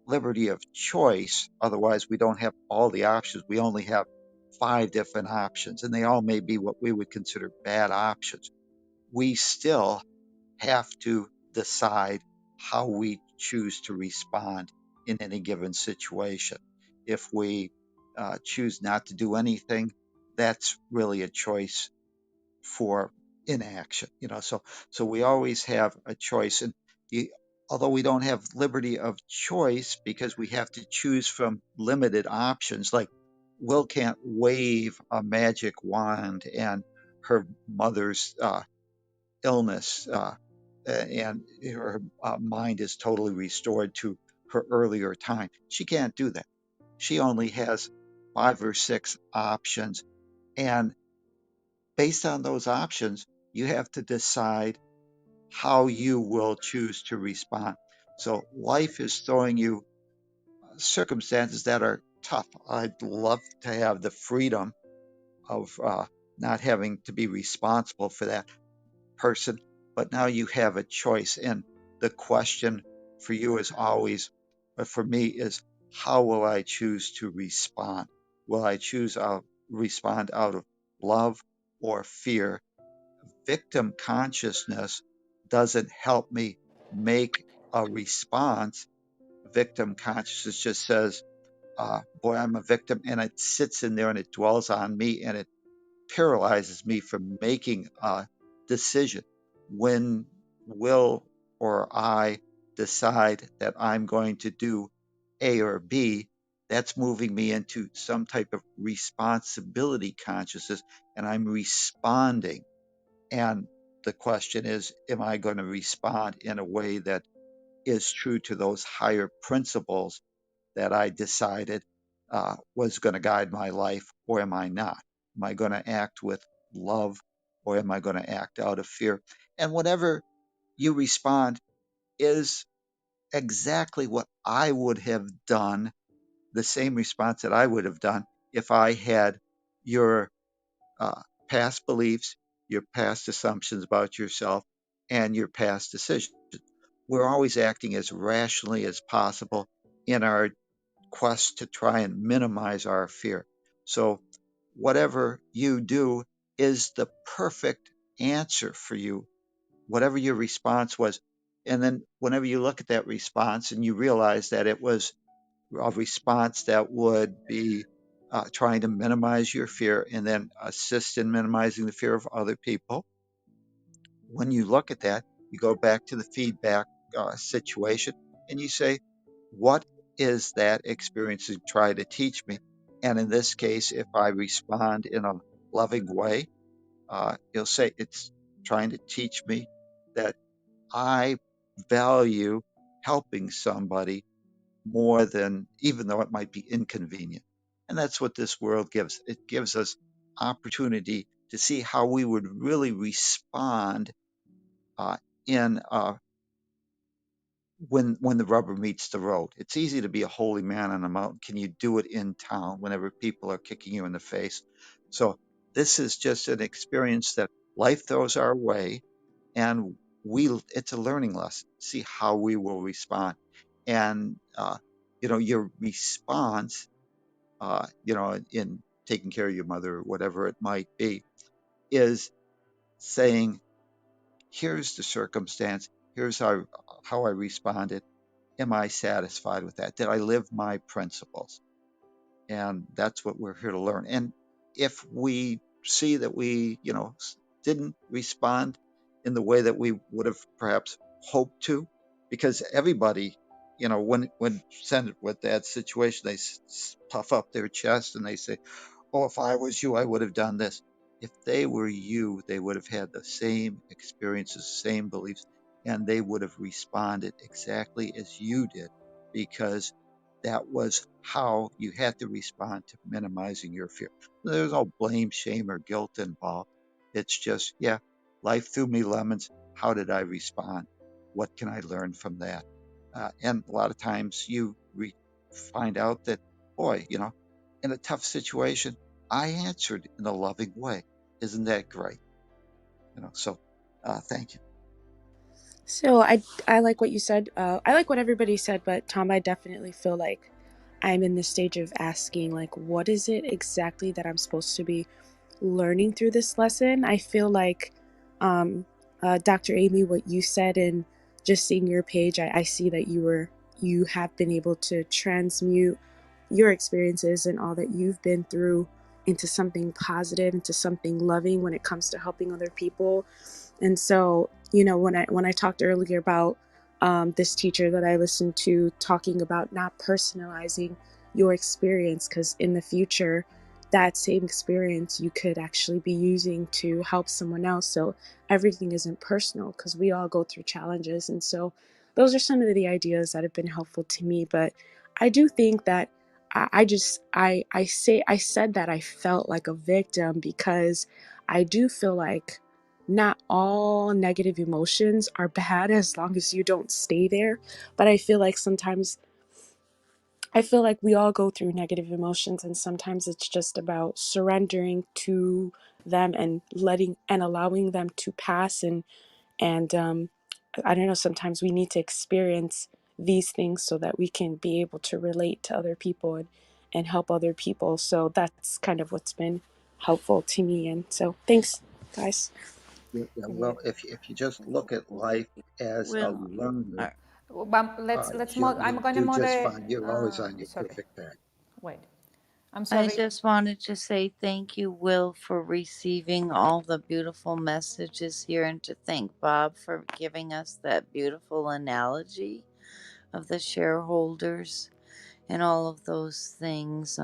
liberty of choice, otherwise, we don't have all the options. We only have 5 different options, and they all may be what we would consider bad options. We still have to decide how we choose to respond in any given situation. If we choose not to do anything, that's really a choice for inaction. So we always have a choice, and the, although we don't have liberty of choice because we have to choose from limited options, like Will can't wave a magic wand and her mother's illness and her mind is totally restored to her earlier time. She can't do that. She only has 5 or 6 options. And based on those options, you have to decide how you will choose to respond. So life is throwing you circumstances that are tough. I'd love to have the freedom of not having to be responsible for that person, but now you have a choice. And the question for you is always, but for me, is how will I choose to respond? Will I choose to respond out of love or fear? Victim consciousness doesn't help me make a response. Victim consciousness just says, boy, I'm a victim, and it sits in there and it dwells on me and it paralyzes me from making a decision. When Will or I decide that I'm going to do A or B, that's moving me into some type of responsibility consciousness, and I'm responding. And the question is, am I going to respond in a way that is true to those higher principles that I decided was going to guide my life, or am I not? Am I going to act with love, or am I going to act out of fear? And whatever you respond is exactly what I would have done, the same response that I would have done if I had your uh, past beliefs, your past assumptions about yourself, and your past decisions. We're always acting as rationally as possible in our quest to try and minimize our fear. So, whatever you do is the perfect answer for you, whatever your response was. And then, whenever you look at that response and you realize that it was a response that would be trying to minimize your fear and then assist in minimizing the fear of other people, when you look at that, you go back to the feedback situation and you say, what is that experience to try to teach me? And in this case, if I respond in a loving way, you'll say it's trying to teach me that I value helping somebody more than, even though it might be inconvenient. And that's what this world gives. It gives us opportunity to see how we would really respond uh, in when the rubber meets the road. It's easy to be a holy man on a mountain. Can you do it in town whenever people are kicking you in the face? So this is just an experience that life throws our way, and it's a learning lesson. See how we will respond, and your response, in taking care of your mother or whatever it might be, is saying, "Here's the circumstance. Here's how I responded. Am I satisfied with that? Did I live my principles?" And that's what we're here to learn. And if we see that we, didn't respond in the way that we would have perhaps hoped to, because everybody when sent with that situation, they puff up their chest and they say, "Oh, if I was you, I would have done this." If they were you, they would have had the same experiences, same beliefs, and they would have responded exactly as you did, because that was how you had to respond to minimizing your fear. There's no blame, shame, or guilt involved. It's just, yeah, life threw me lemons. How did I respond? What can I learn from that? And a lot of times you find out that, boy, in a tough situation, I answered in a loving way. Isn't that great? So thank you. So I like what you said. I like what everybody said, but Tom, I definitely feel like I'm in the stage of asking, like, what is it exactly that I'm supposed to be learning through this lesson? I feel like, Dr. Amy, what you said, and just seeing your page, I see that you have been able to transmute your experiences and all that you've been through into something positive, into something loving when it comes to helping other people. And so, when I talked earlier about this teacher that I listened to talking about not personalizing your experience, because in the future, that same experience you could actually be using to help someone else. So everything isn't personal because we all go through challenges. And so those are some of the ideas that have been helpful to me. But I do think that I said that I felt like a victim because I do feel like not all negative emotions are bad as long as you don't stay there. But I feel like sometimes I feel like we all go through negative emotions, and sometimes it's just about surrendering to them and letting and allowing them to pass. And I don't know, sometimes we need to experience these things so that we can be able to relate to other people and help other people. So that's kind of what's been helpful to me. And so thanks, guys. Yeah, yeah, Yeah. well, if you just look at life as a Will, learner, I'm you'll gonna do just moderate. fine. You're always on your Sorry, perfect path. wait. I'm I sorry. just wanted to say thank you, Will, for receiving all the beautiful messages here, and to thank Bob for giving us that beautiful analogy of the shareholders and all of those things.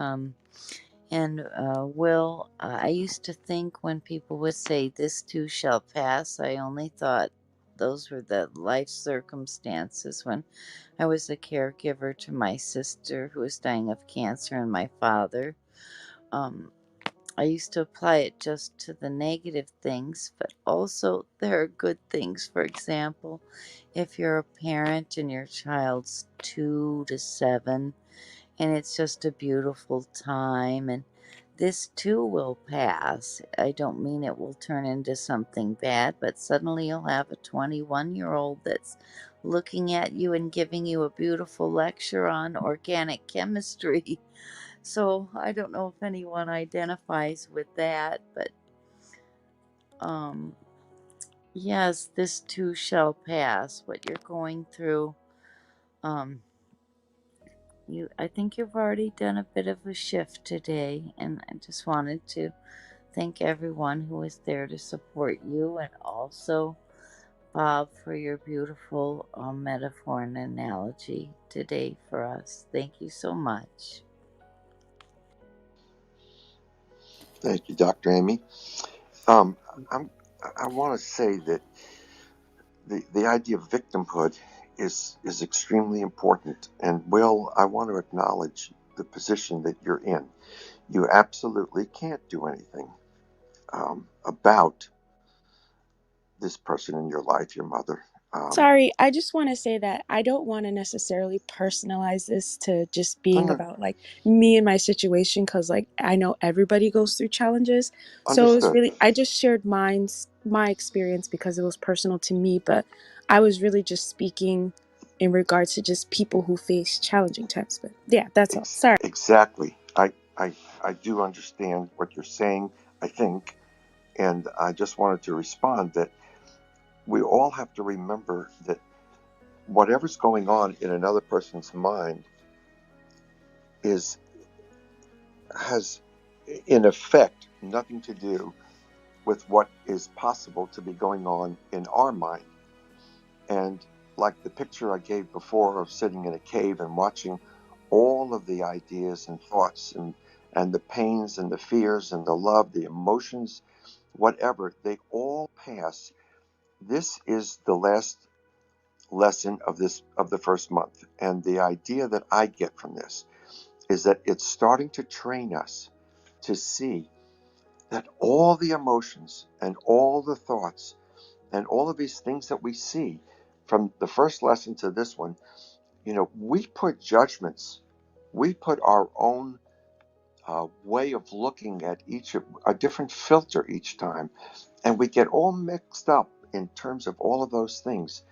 And Will, I used to think when people would say, "This too shall pass," I only thought those were the life circumstances when I was a caregiver to my sister who was dying of cancer and my father. Um, I used to apply it just to the negative things, but also there are good things. For example, if you're a parent and your child's 2 to 7, and it's just a beautiful time, and this too will pass. I don't mean it will turn into something bad, but suddenly you'll have a 21-year-old that's looking at you and giving you a beautiful lecture on organic chemistry. So I don't know if anyone identifies with that, but um, yes, this too shall pass. What you're going through, um, I think you've already done a bit of a shift today, and I just wanted to thank everyone who was there to support you, and also Bob for your beautiful metaphor and analogy today for us. Thank you so much. Thank you, Dr. Amy. Um, I'm, I want to say that the idea of victimhood is extremely important. And Will, I want to acknowledge the position that you're in. You absolutely can't do anything about this person in your life, your mother. Um, Sorry, I just want to say that I don't want to necessarily personalize this to just no, being no, about like me and my situation, because like I know everybody goes through challenges. So it was understood. really, I just shared my experience because it was personal to me, but I was really just speaking in regards to just people who face challenging times. But yeah, that's all. Sorry. Exactly. I do understand what you're saying, I think. And I just wanted to respond that we all have to remember that whatever's going on in another person's mind is has in effect nothing to do with what is possible to be going on in our mind. And like the picture I gave before of sitting in a cave and watching all of the ideas and thoughts and the pains and the fears and the love, the emotions, whatever, they all pass. This is the last lesson of the first month. And the idea that I get from this is that it's starting to train us to see that all the emotions and all the thoughts and all of these things that we see from the first lesson to this one, we put judgments, we put our own way of looking at a different filter each time, and we get all mixed up in terms of all of those things.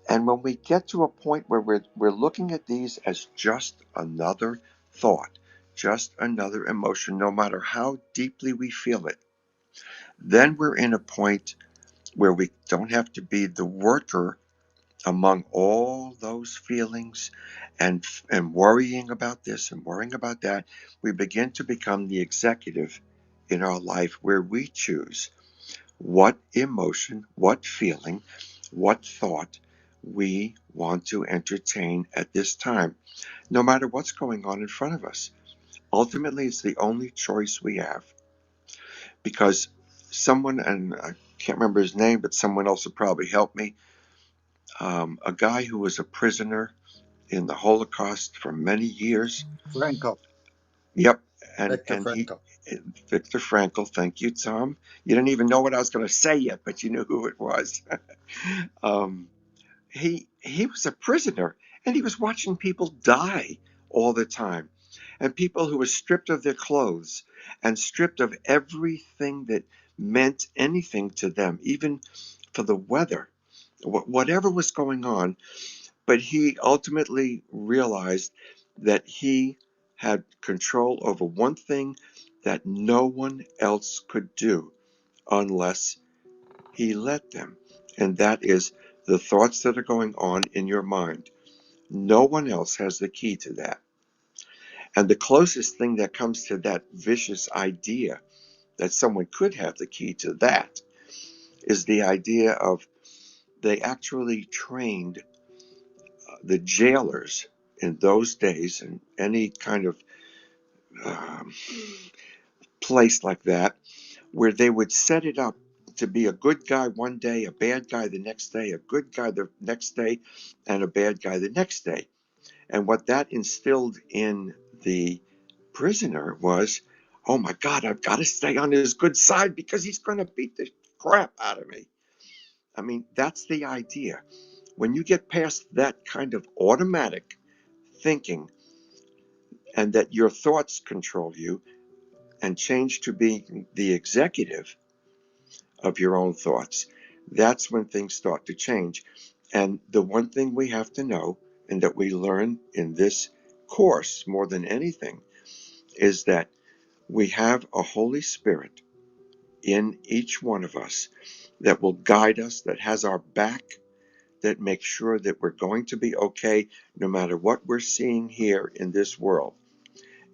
And when we get to a point where we're looking at these as just another thought, just another emotion, no matter how deeply we feel it, then we're in a point where we don't have to be the worker among all those feelings and worrying about this and worrying about that. We begin to become the executive in our life, where we choose what emotion, what feeling, what thought we want to entertain at this time, no matter what's going on in front of us. Ultimately, it's the only choice we have, because someone, and I can't remember his name, but someone else will probably help me, a guy who was a prisoner in the Holocaust for many years. Frankel, Yep, and Viktor and he, Frankl. Viktor Frankl. Thank you, Tom. You didn't even know what I was going to say yet, but you knew who it was. um, he was a prisoner, and he was watching people die all the time, and people who were stripped of their clothes and stripped of everything that meant anything to them, even for the weather, whatever was going on. But he ultimately realized that he had control over one thing that no one else could do unless he let them. And that is the thoughts that are going on in your mind. No one else has the key to that. And the closest thing that comes to that vicious idea that someone could have the key to that is the idea of, they actually trained the jailers in those days, in any kind of um, place like that, where they would set it up to be a good guy one day, a bad guy the next day, a good guy the next day, and a bad guy the next day. And what that instilled in the prisoner was, oh my God, I've got to stay on his good side because he's going to beat the crap out of me. I mean, that's the idea. When you get past that kind of automatic thinking, and that your thoughts control you, and change to being the executive of your own thoughts, that's when things start to change. And the one thing we have to know, and that we learn in this course more than anything, is that we have a Holy Spirit in each one of us that will guide us, that has our back, that makes sure that we're going to be okay no matter what we're seeing here in this world.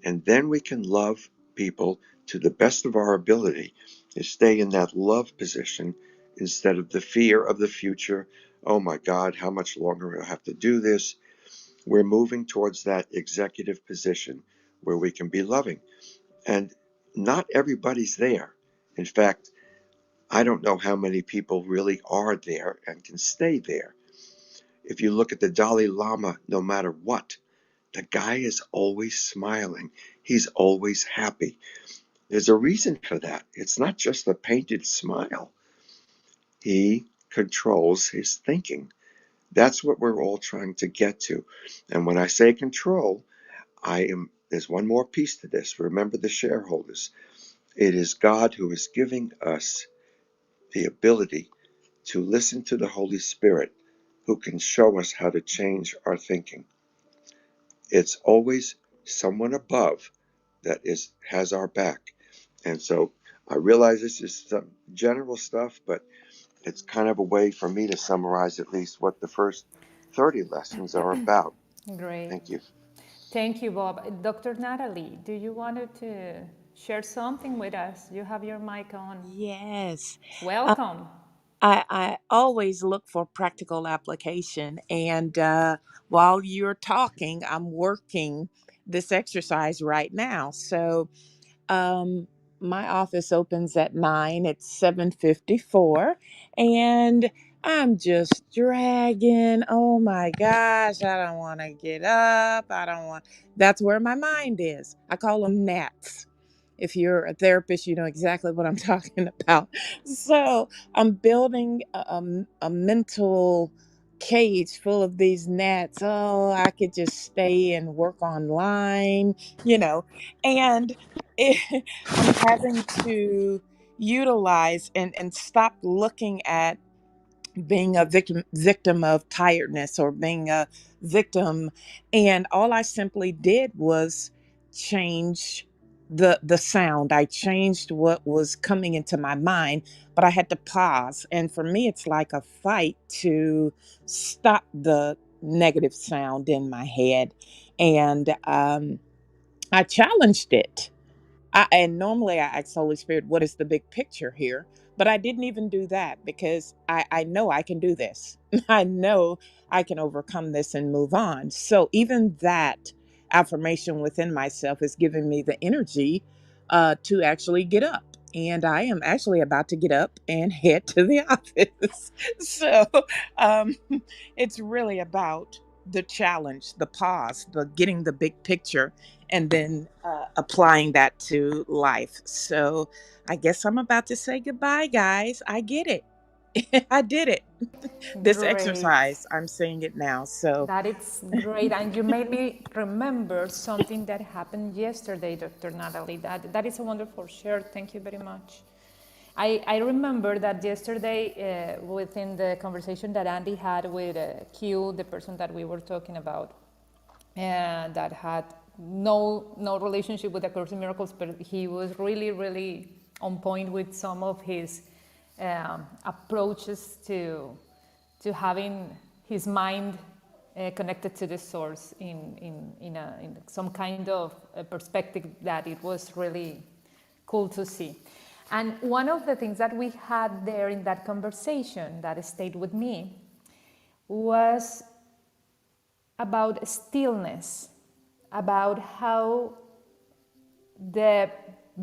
And then we can love people to the best of our ability, and stay in that love position instead of the fear of the future. Oh my God, how much longer will I have to do this? We're moving towards that executive position where we can be loving. And not everybody's there. In fact, I don't know how many people really are there and can stay there. If you look at the Dalai Lama, no matter what, the guy is always smiling. He's always happy. There's a reason for that. It's not just a painted smile. He controls his thinking. That's what we're all trying to get to. And when I say control, there's one more piece to this. Remember the shareholders. It is God who is giving us the ability to listen to the Holy Spirit, who can show us how to change our thinking. It's always someone above that has our back. And so I realize this is some general stuff, but it's kind of a way for me to summarize at least what the first 30 lessons are about. Great. Thank you. Thank you, Bob. Dr. Natalie, do you want to share something with us? You have your mic on. Yes. Welcome. I always look for practical application. And while you're talking, I'm working this exercise right now. So um, my office opens at 9. It's 7:54, and I'm just dragging. Oh my gosh, I don't want to get up. I don't want. That's where my mind is. I call them gnats. If you're a therapist, you know exactly what I'm talking about. So I'm building a mental cage full of these gnats. Oh, I could just stay and work online, and I'm having to utilize and stop looking at being a victim of tiredness or being a victim, and all I simply did was change the sound. I changed what was coming into my mind, but I had to pause, and for me it's like a fight to stop the negative sound in my head. And I challenged it. And normally I ask Holy Spirit, what is the big picture here? But I didn't even do that because I know I can do this. I know I can overcome this and move on. So even that affirmation within myself is giving me the energy to actually get up. And I am actually about to get up and head to the office. So um, it's really about the challenge, the pause, the getting the big picture, and then applying that to life. So I guess I'm about to say goodbye, guys. I get it. I did it. This Great. exercise, I'm saying it now. So, That is great. And you made me remember something that happened yesterday, Dr. Natalie. That is a wonderful share. Thank you very much. I remember that yesterday, within the conversation that Andy had with Q, the person that we were talking about, and that had no relationship with the Course in Miracles, but he was really on point with some of his approaches to having his mind connected to the source in some kind of a perspective that it was really cool to see. And one of the things that we had there in that conversation that stayed with me was about stillness, about how the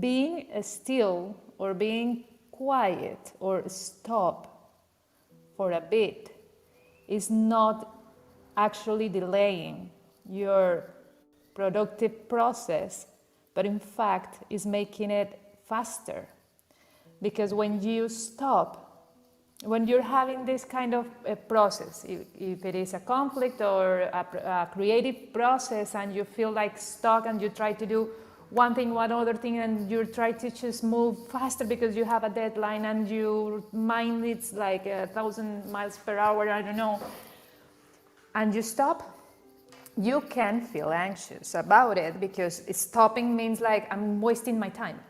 being still or being quiet or stop for a bit is not actually delaying your productive process, but in fact is making it faster. Because when you stop, when you're having this kind of a process, if it is a conflict or a creative process and you feel like stuck and you try to do one thing, one other thing, and you try to just move faster because you have a deadline and your mind is like 1,000 miles per hour, I don't know, and you stop, you can feel anxious about it because stopping means like I'm wasting my time.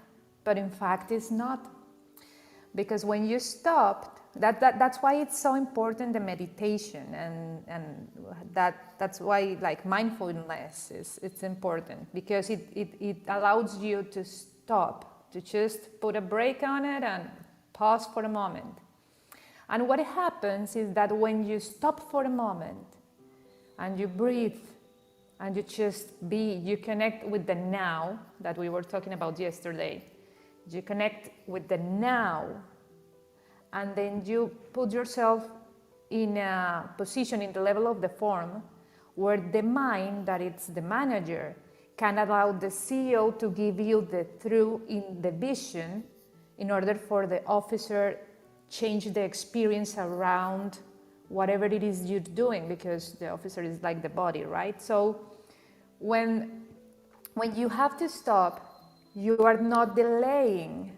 But in fact, it's not. Because when you stop, that's why it's so important, the meditation, and that's why like mindfulness it's important, because it allows you to stop, to just put a break on it and pause for a moment. And what happens is that when you stop for a moment and you breathe and you just be, you connect with the now that we were talking about yesterday. You connect with the now, and then you put yourself in a position in the level of the form where the mind, that it's the manager, can allow the CEO to give you the through in the vision in order for the officer change the experience around whatever it is you're doing, because the officer is like the body, right? So when you have to stop, you are not delaying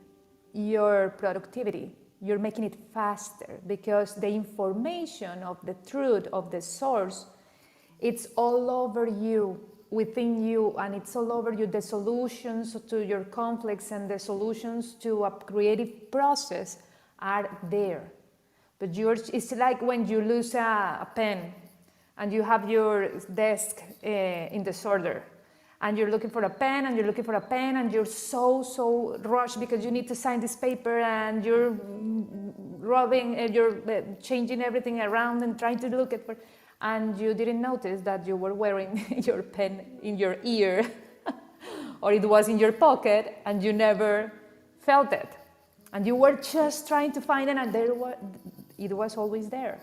your productivity. You're making it faster, because the information of the truth of the source, it's all over you, within you, and it's all over you. The solutions to your conflicts and the solutions to a creative process are there. But it's like when you lose a pen and you have your desk in disorder, and you're looking for a pen and you're looking for a pen and you're so rushed because you need to sign this paper and you're rubbing and you're changing everything around and trying to look at for, and you didn't notice that you were wearing your pen in your ear or it was in your pocket and you never felt it, and you were just trying to find it, and it was always there.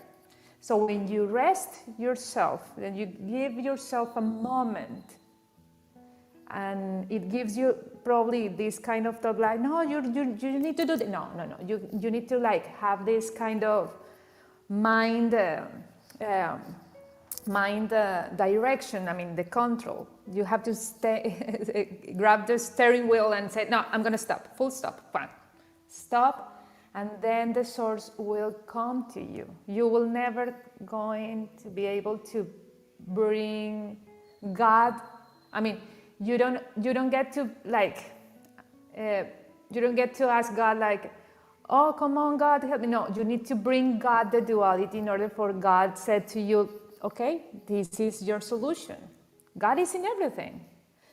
So when you rest yourself, then you give yourself a moment, and it gives you probably this kind of thought like, no, you need to do that. No. You need to like have this kind of mind direction. I mean, the control. You have to grab the steering wheel and say, no, I'm going to stop. Full stop. Fine. Stop. And then the source will come to you. You will never going to be able to bring God. I mean, you don't get to like, you don't get to ask God like, oh, come on, God, help me. No, you need to bring God the duality in order for God said to you, okay, this is your solution. God is in everything.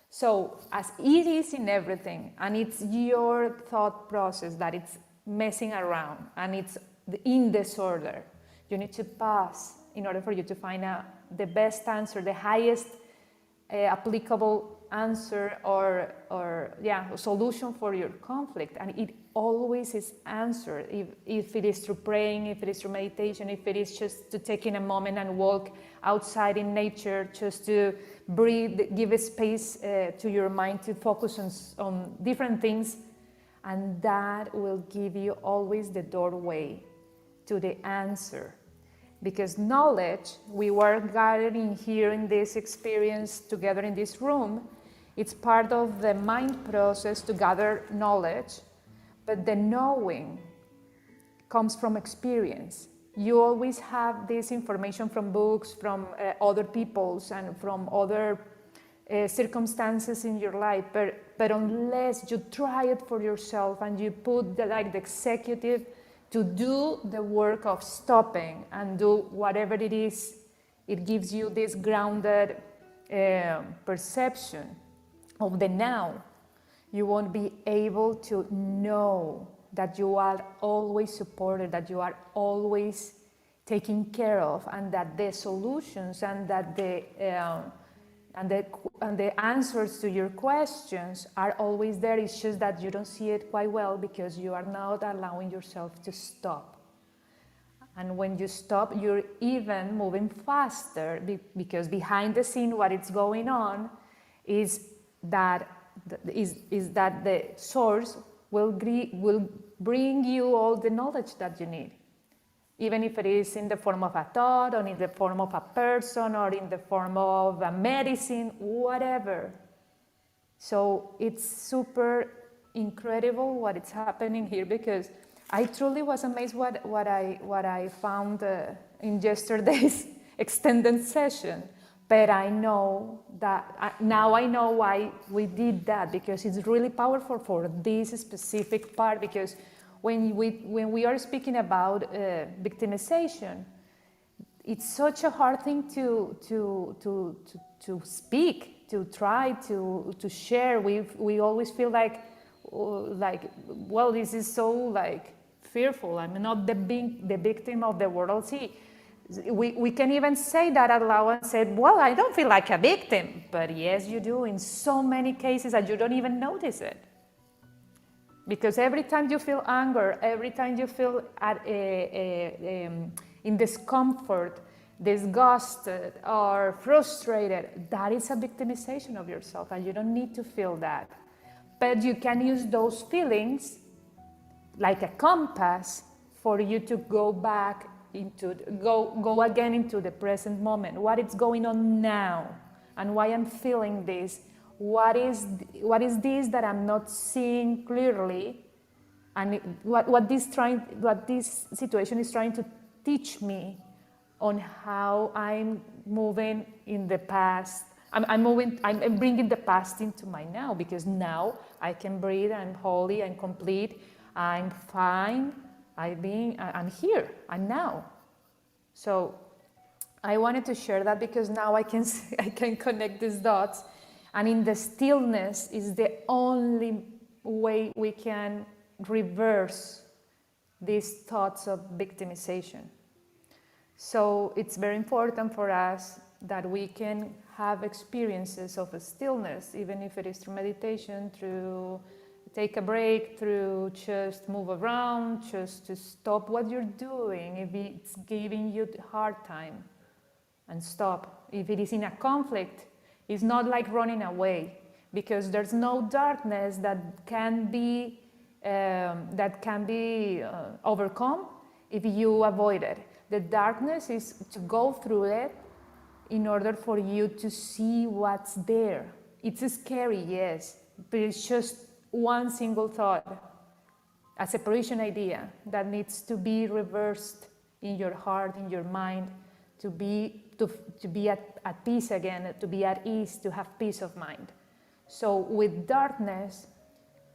So as it is in everything, and it's your thought process that it's messing around and it's in disorder, you need to pause in order for you to find out the best answer, the highest applicable answer or solution for your conflict. And it always is answered, if it is through praying, if it is through meditation, if it is just to taking a moment and walk outside in nature, just to breathe, give a space to your mind to focus on different things, and that will give you always the doorway to the answer. Because knowledge, we were gathering here in this experience together in this room, it's part of the mind process to gather knowledge, but the knowing comes from experience. You always have this information from books, from other people's, and from other circumstances in your life, but unless you try it for yourself and you put the executive to do the work of stopping and do whatever it is, it gives you this grounded perception of the now. You won't be able to know that you are always supported, that you are always taken care of, and that the solutions and that the answers to your questions are always there. It's just that you don't see it quite well because you are not allowing yourself to stop. And when you stop, you're even moving faster because behind the scene, what is going on is that the source will bring you all the knowledge that you need. Even if it is in the form of a thought, or in the form of a person, or in the form of a medicine, whatever. So it's super incredible what is happening here, because I truly was amazed what I found in yesterday's extended session. But I know that now I know why we did that, because it's really powerful for this specific part. Because when we are speaking about victimization, it's such a hard thing to speak, to try to share. We always feel like, well, this is so like fearful. I'm not the victim of the world. See, we can even say that out loud and say, well, I don't feel like a victim. But yes, you do in so many cases that you don't even notice it. Because every time you feel anger, every time you feel in discomfort, disgusted or frustrated, that is a victimization of yourself, and you don't need to feel that. But you can use those feelings like a compass for you to go back go again into the present moment. What is going on now, and why I'm feeling this? What is this that I'm not seeing clearly, and what this situation is trying to teach me on how I'm moving in the past. I'm bringing the past into my now, because now I can breathe. I'm holy. I'm complete. I'm fine. I'm here. I'm now. So I wanted to share that because now I can connect these dots. And in the stillness is the only way we can reverse these thoughts of victimization. So it's very important for us that we can have experiences of a stillness, even if it is through meditation, through take a break, through just move around, just to stop what you're doing if it's giving you a hard time, and stop. If it is in a conflict, it's not like running away, because there's no darkness that can be overcome if you avoid it. The darkness is to go through it in order for you to see what's there. It's scary, yes, but it's just one single thought, a separation idea that needs to be reversed in your heart, in your mind, to be at peace again, to be at ease, to have peace of mind. So with darkness,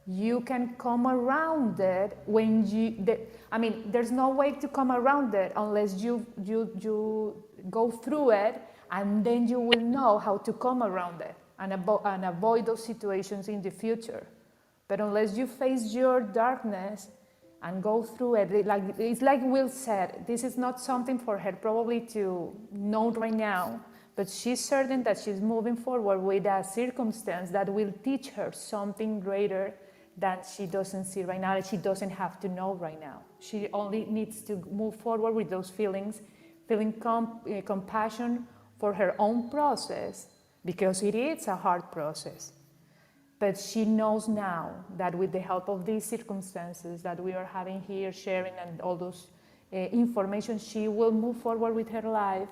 you can come around it when there's no way to come around it unless you go through it, and then you will know how to come around it and avoid those situations in the future. But unless you face your darkness and go through it, it's like Will said, this is not something for her probably to know right now, but she's certain that she's moving forward with a circumstance that will teach her something greater that she doesn't see right now, that she doesn't have to know right now. She only needs to move forward with those feelings, feeling compassion for her own process, because it is a hard process. But she knows now that with the help of these circumstances that we are having here, sharing and all those information, she will move forward with her life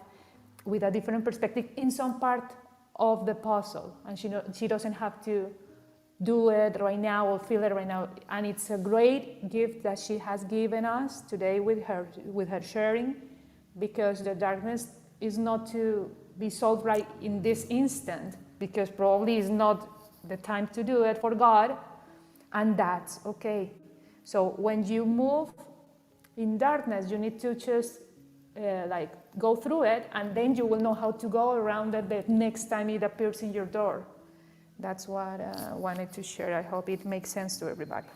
with a different perspective in some part of the puzzle. And she doesn't have to do it right now or feel it right now. And it's a great gift that she has given us today with her sharing, because the darkness is not to be solved right in this instant, because probably it's not the time to do it for God, and that's okay. So when you move in darkness, you need to just go through it, and then you will know how to go around it the next time it appears in your door. That's what I wanted to share. I hope it makes sense to everybody.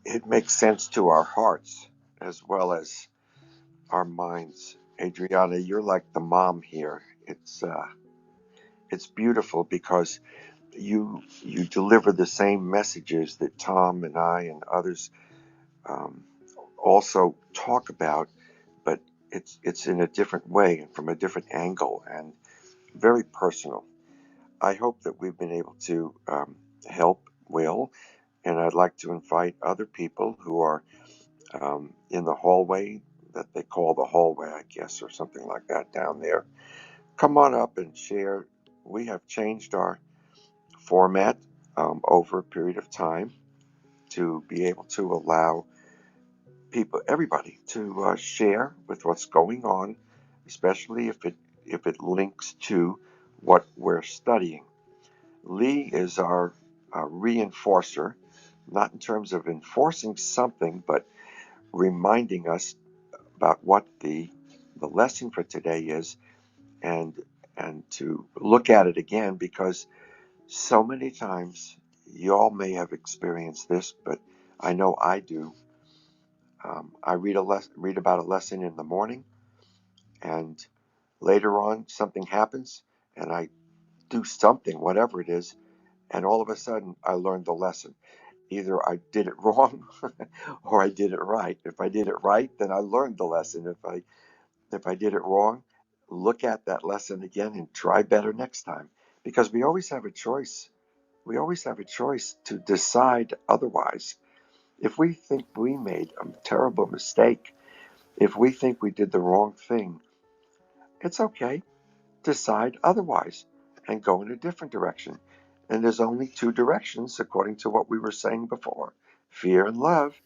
It makes sense to our hearts as well as our minds. Adriana, you're like the mom here. It's beautiful because you deliver the same messages that Tom and I and others um, also talk about, but it's in a different way and from a different angle and very personal. I hope that we've been able to help Will, and I'd like to invite other people who are in the hallway that they call the hallway, I guess, or something like that down there. Come on up and share. We have changed our format over a period of time to be able to allow everybody, to share with what's going on, especially if it links to what we're studying. Lee is our reinforcer, not in terms of enforcing something, but reminding us about what the lesson for today is, and to look at it again, because so many times y'all may have experienced this, but I know I do. I read about a lesson in the morning, and later on something happens, and I do something, whatever it is, and all of a sudden I learned the lesson. Either I did it wrong or I did it right. If I did it right, then I learned the lesson. If I did it wrong, look at that lesson again and try better next time. Because we always have a choice. We always have a choice to decide otherwise. If we think we made a terrible mistake, if we think we did the wrong thing, it's okay. Decide otherwise and go in a different direction. And there's only two directions, according to what we were saying before: fear and love,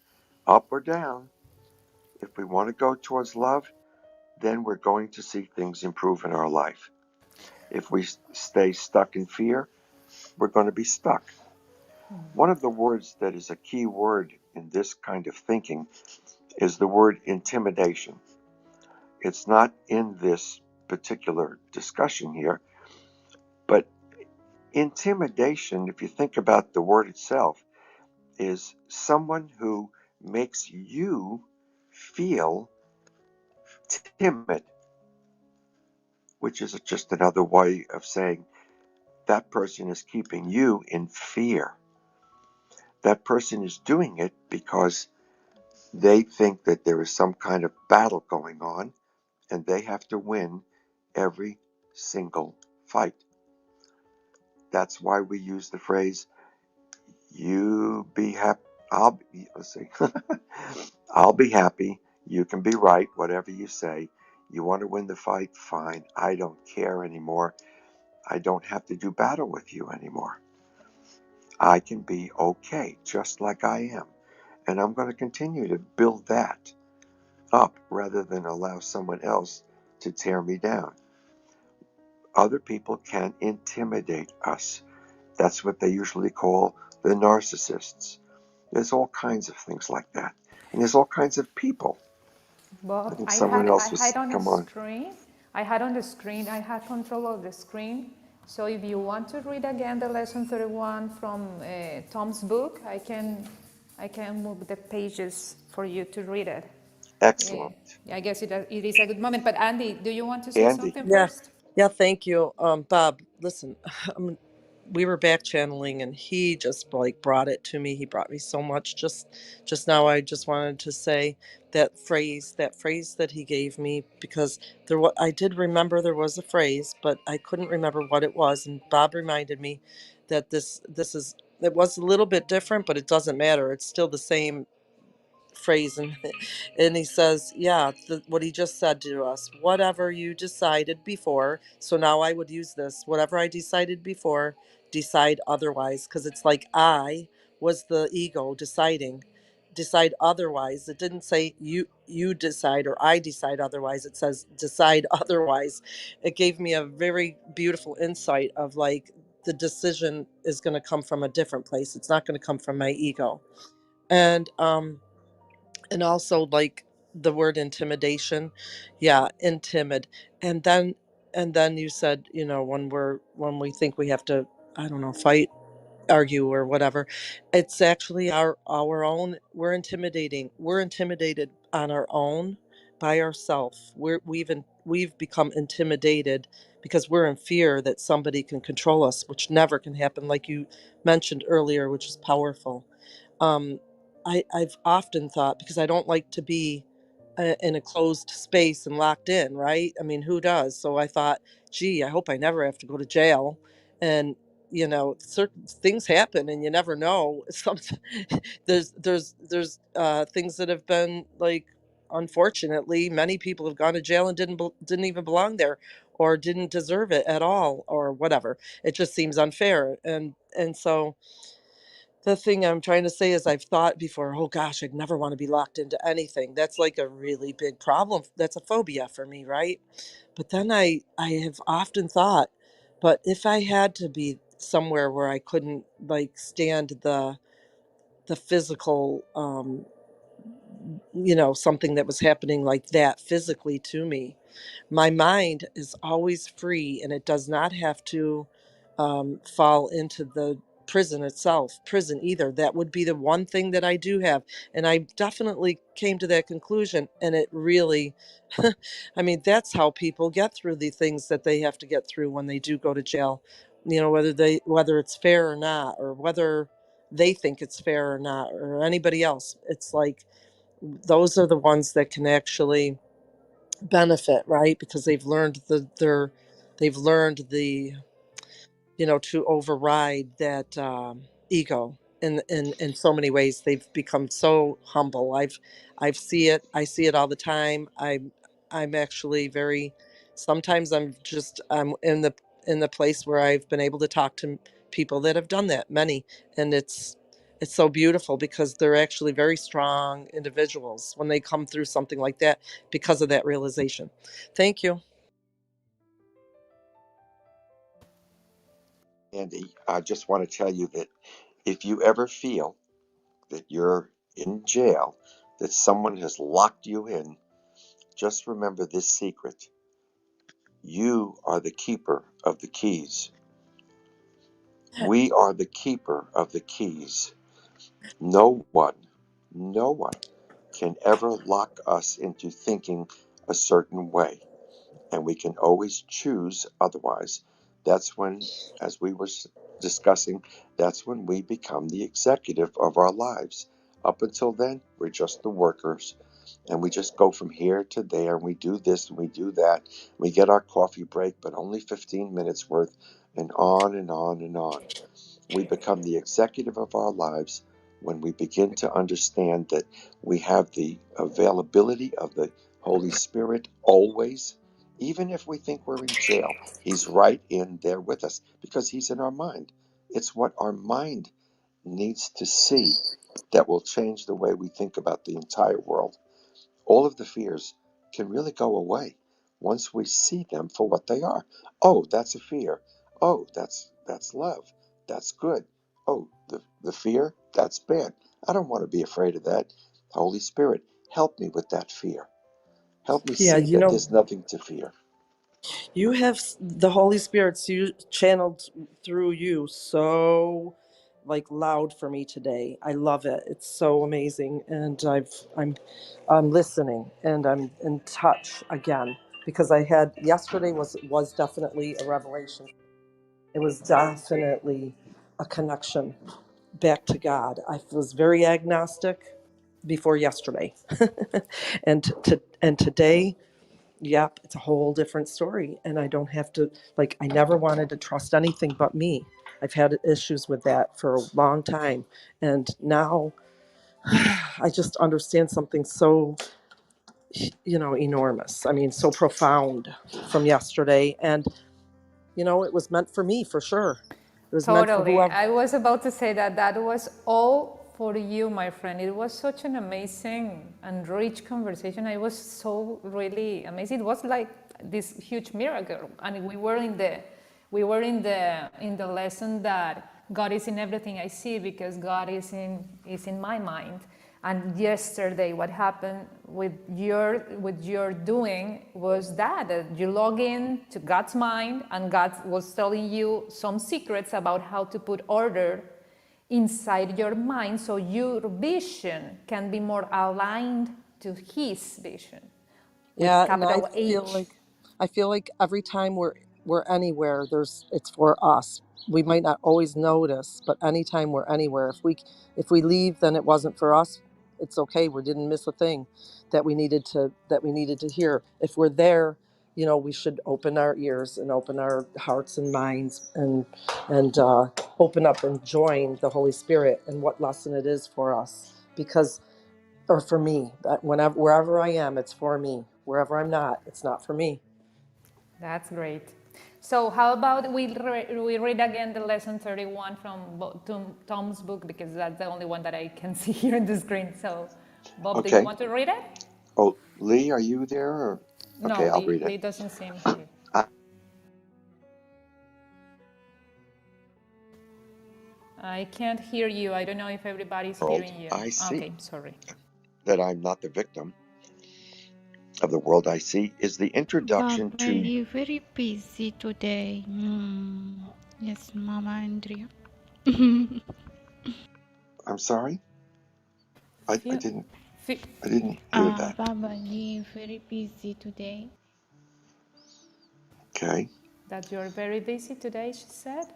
up or down. If we want to go towards love, then we're going to see things improve in our life. If we stay stuck in fear, we're going to be stuck. One of the words that is a key word in this kind of thinking is the word intimidation. It's not in this particular discussion here, but Intimidation, if you think about the word itself, is someone who makes you feel timid, which is just another way of saying that person is keeping you in fear. That person is doing it because they think that there is some kind of battle going on and they have to win every single fight. That's why we use the phrase, you be happy, let's see, I'll be happy, you can be right, whatever you say. You want to win the fight? Fine. I don't care anymore. I don't have to do battle with you anymore. I can be okay just like I am. And I'm going to continue to build that up rather than allow someone else to tear me down. Other people can intimidate us. That's what they usually call the narcissists. There's all kinds of things like that. And there's all kinds of people. I Bob, think someone I else had was, on the come on. screen, I had control of the screen. So if you want to read again the lesson 31 from Tom's book, I can move the pages for you to read it. Excellent. I guess it is a good moment. But Andy, do you want to say Andy. something Yeah, first? yeah, thank you. Bob, listen, we were back channeling and he just like brought it to me. He brought me so much just now. I just wanted to say that phrase that he gave me, because I did remember there was a phrase, but I couldn't remember what it was. And Bob reminded me that this is, it was a little bit different, but it doesn't matter. It's still the same phrase. And he says, yeah, what he just said to us, whatever you decided before. So now I would use this, whatever I decided before, decide otherwise, because it's like I was the ego decide otherwise. It didn't say you decide or I decide otherwise. It says decide otherwise. It gave me a very beautiful insight of like the decision is going to come from a different place. It's not going to come from my ego. And also like the word intimidation, yeah, intimid. And then and then you said, when we think we have to, I don't know, fight, argue, or whatever, it's actually our own. We're intimidated on our own, by ourselves. We've become intimidated because we're in fear that somebody can control us, which never can happen, like you mentioned earlier, which is powerful. um I've often thought, because I don't like to be in a closed space and locked in, right? I mean, who does? So I thought, gee, I hope I never have to go to jail. And certain things happen and you never know. There's things that have been like, unfortunately, many people have gone to jail and didn't even belong there, or didn't deserve it at all, or whatever. It just seems unfair. And so the thing I'm trying to say is, I've thought before, oh gosh, I'd never want to be locked into anything. That's like a really big problem. That's a phobia for me, right? But then I have often thought, but if I had to be somewhere where I couldn't like stand the physical, something that was happening like that physically to me, my mind is always free, and it does not have to fall into the prison either. That would be the one thing that I do have. And I definitely came to that conclusion. And it really, I mean, that's how people get through the things that they have to get through when they do go to jail. Whether it's fair or not, or whether they think it's fair or not, or anybody else. It's like, those are the ones that can actually benefit, right? Because they've learned to override that ego. In so many ways, they've become so humble. I see it all the time. I'm actually very, sometimes I'm in the place where I've been able to talk to people that have done that, many. And it's so beautiful, because they're actually very strong individuals when they come through something like that, because of that realization. Thank you. Andy, I just want to tell you that if you ever feel that you're in jail, that someone has locked you in, just remember this secret. You are the keeper of the keys. We are the keeper of the keys. No one can ever lock us into thinking a certain way, and we can always choose otherwise. That's when, as we were discussing, that's when we become the executive of our lives. Up until then, we're just the workers, and we just go from here to there, and we do this and we do that. We get our coffee break, but only 15 minutes worth, and on and on and on. We become the executive of our lives when we begin to understand that we have the availability of the Holy Spirit always. Even if we think we're in jail, He's right in there with us because He's in our mind. It's what our mind needs to see that will change the way we think about the entire world. All of the fears can really go away once we see them for what they are. Oh, that's a fear. Oh, that's love. That's good. Oh, the fear, that's bad. I don't want to be afraid of that. Holy Spirit, help me with that fear. Help me Yeah, see that there's nothing to fear. you have the Holy Spirit's channeled through you so like loud for me today. I love it. It's so amazing, and I'm listening and I'm in touch again because I had yesterday was definitely a revelation. It was definitely a connection back to God. I was very agnostic before yesterday, and today, yep, it's a whole different story. And I don't have to, like, I never wanted to trust anything but me. I've had issues with that for a long time. And now I just understand something so, enormous. I mean, so profound from yesterday. And, it was meant for me for sure. It was meant for Totally. whoever. I was about to say that that was all for you, my friend. It was such an amazing and rich conversation. I was so really amazed. It was like this huge miracle, and we were in the lesson that God is in everything I see because God is in my mind. And yesterday, what happened with your doing was that you log in to God's mind, and God was telling you some secrets about how to put order inside your mind, so your vision can be more aligned to His vision, with Yeah, and capital H. I feel like every time we're anywhere, it's for us. We might not always notice, but anytime we're anywhere, if we leave, then it wasn't for us. It's okay. We didn't miss a thing that we needed to hear. If we're there, we should open our ears and open our hearts and minds and open up and join the Holy Spirit and what lesson it is for us. Because or for me, that wherever I am, it's for me. Wherever I'm not, it's not for me. That's great. So how about we read again the lesson 31 from Tom's book, because that's the only one that I can see here on the screen. So, Bob, do you Okay. want to read it? Oh, Lee, are you there? No, Okay, I'll Lee, read it. Lee doesn't seem here. I I can't hear you. I don't know if everybody's world hearing you. I see Okay, sorry. that I'm not the victim of the world I see is the introduction Baba, to. you're very busy today. Yes, Mama Andrea. I'm sorry, I, I Feel, didn't feel, I didn't hear that. Baba, you're very busy today. Okay. that you're very busy today, she said.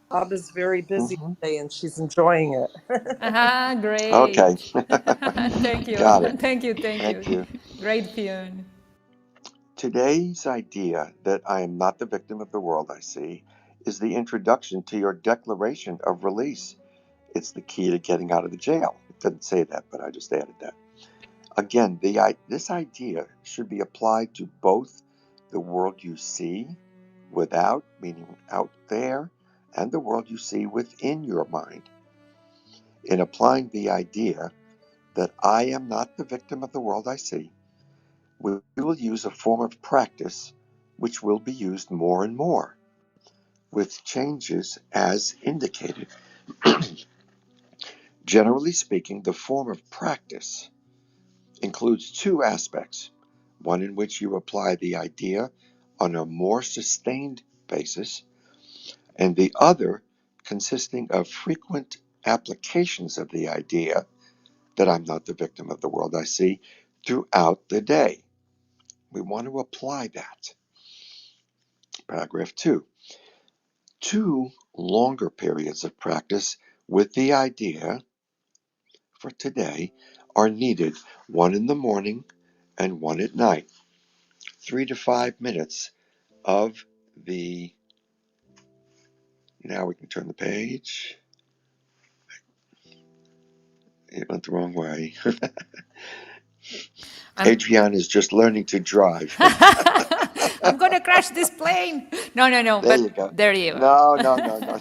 Bob is very busy Hmm. today, and she's enjoying it. Aha, great. Okay. Thank you. Got it. Thank Thank you. you. Great Fionn. Today's idea that I am not the victim of the world I see is the introduction to your declaration of release. It's the key to getting out of the jail. It doesn't say that, but I just added that. Again, this idea should be applied to both the world you see without, meaning out there, and the world you see within your mind. In applying the idea that I am not the victim of the world I see, we will use a form of practice which will be used more and more, with changes as indicated. Generally speaking, the form of practice includes two aspects: one in which you apply the idea on a more sustained basis, and the other consisting of frequent applications of the idea that I'm not the victim of the world I see throughout the day. We want to apply that. Paragraph 2. 2 longer periods of practice with the idea for today are needed, one in the morning and one at night. 3 to 5 minutes of the, now we can turn the page. It went the wrong way. I'm Adrienne is just learning to drive. I'm gonna crash this plane. No, There but you go. there you are. No.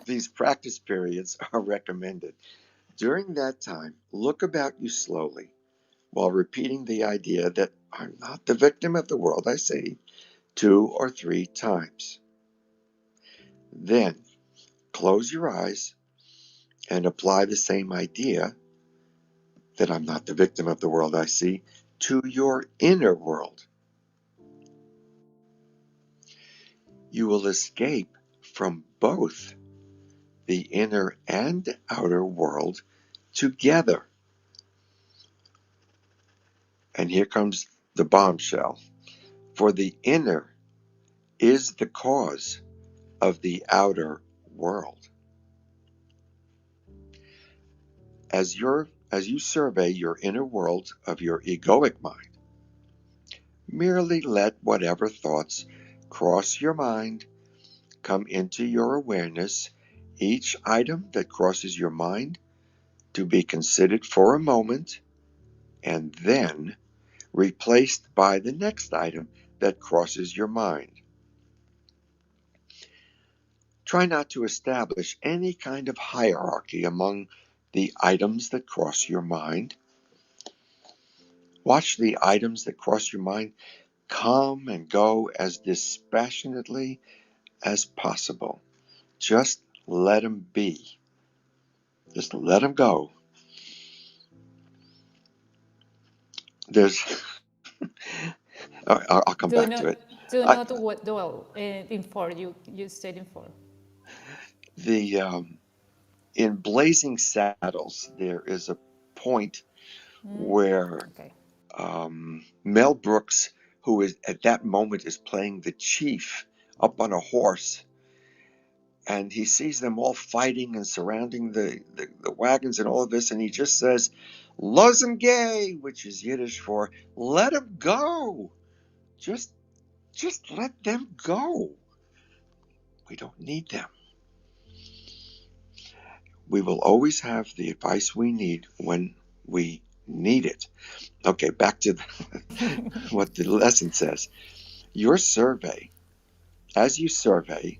These practice periods are recommended. During that time, look about you slowly while repeating the idea that I'm not the victim of the world I see 2 or 3 times. Then close your eyes and apply the same idea that I'm not the victim of the world I see to your inner world. You will escape from both the inner and outer world together. And here comes the bombshell. For the inner is the cause of the outer world. As you survey your inner world of your egoic mind, merely let whatever thoughts cross your mind come into your awareness, each item that crosses your mind to be considered for a moment, and then replaced by the next item that crosses your mind. Try not to establish any kind of hierarchy among the items that cross your mind. Watch the items that cross your mind come and go as dispassionately as possible. Just let them be. Just let them go. There's, I'll come Do back not to it. do I, not dwell in four. You stayed in four. the in Blazing Saddles, there is a point where Okay. Mel Brooks, who is at that moment is playing the chief up on a horse, and he sees them all fighting and surrounding the wagons and all of this, and he just says, "Lozem gay," which is Yiddish for "let them go." Just let them go. We don't need them. We will always have the advice we need when we need it. Okay, back to what the lesson says. Your survey, as you survey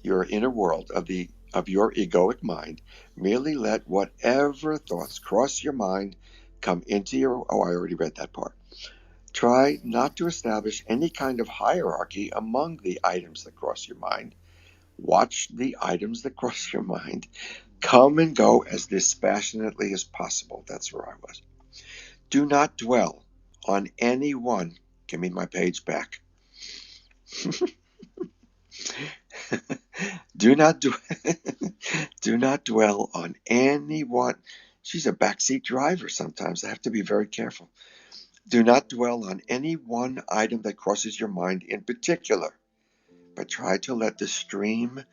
your inner world of your egoic mind, merely let whatever thoughts cross your mind come into your, oh, I already read that part. Try not to establish any kind of hierarchy among the items that cross your mind. Watch the items that cross your mind come and go as dispassionately as possible. That's where I was. Do not dwell on any one. Give me my page back. Do not do not dwell on any one. She's a backseat driver sometimes. I have to be very careful. Do not dwell on any one item that crosses your mind in particular, but try to let the stream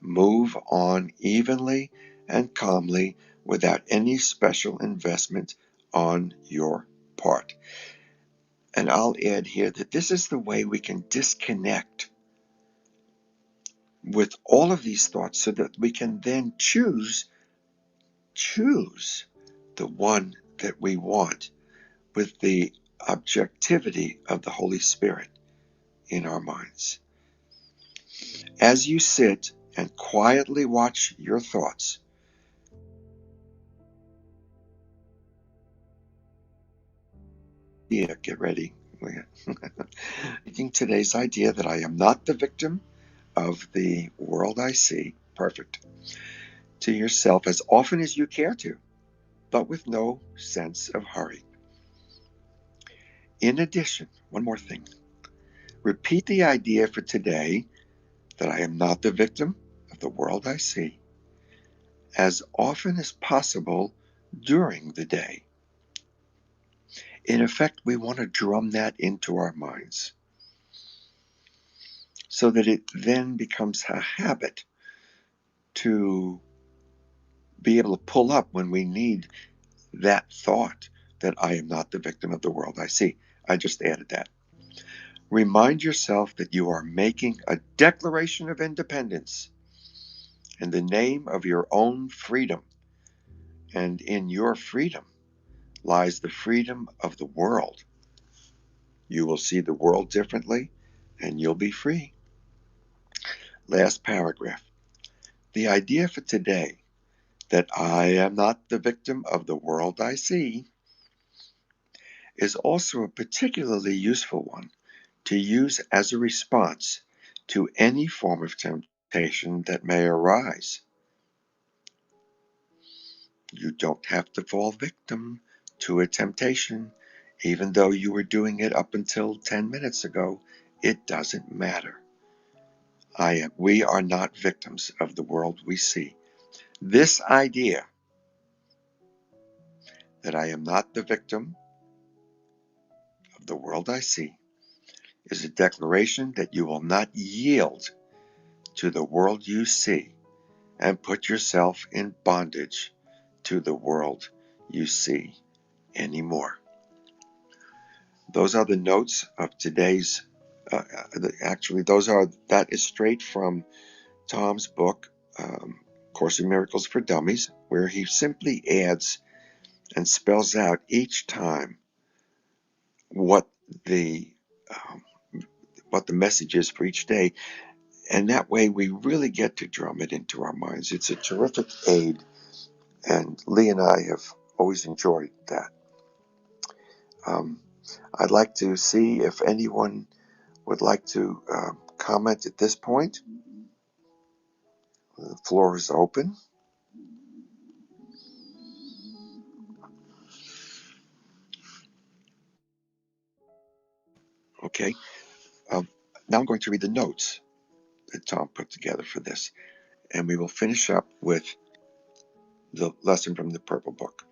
move on evenly and calmly without any special investment on your part. And I'll add here that this is the way we can disconnect with all of these thoughts so that we can then choose the one that we want with the objectivity of the Holy Spirit in our minds. As you sit and quietly watch your thoughts, get ready. Taking today's idea that I am not the victim of the world I see, perfect, to yourself as often as you care to, but with no sense of hurry. In addition, one more thing. Repeat the idea for today that I am not the victim of the world I see as often as possible during the day. In effect, we want to drum that into our minds so that it then becomes a habit to be able to pull up when we need that thought that I am not the victim of the world I see. I just added that. Remind yourself that you are making a declaration of independence in the name of your own freedom. And in your freedom lies the freedom of the world. You will see the world differently and you'll be free. Last paragraph. The idea for today that I am not the victim of the world I see is also a particularly useful one to use as a response to any form of temptation that may arise. You don't have to fall victim to a temptation, even though you were doing it up until 10 minutes ago. It doesn't matter. We are not victims of the world we see. This idea that I am not the victim of the world I see is a declaration that you will not yield to the world you see and put yourself in bondage to the world you see anymore. Those are the notes of today's. Actually, that is straight from Tom's book, Course in Miracles for Dummies, where he simply adds and spells out each time what the um, what the message is for each day, and that way we really get to drum it into our minds. It's a terrific aid, and Lee and I have always enjoyed that. Um, I'd like to see if anyone would like to comment at this point. The floor is open. Okay. Um, Now I'm going to read the notes that Tom put together for this, and we will finish up with the lesson from the Purple Book.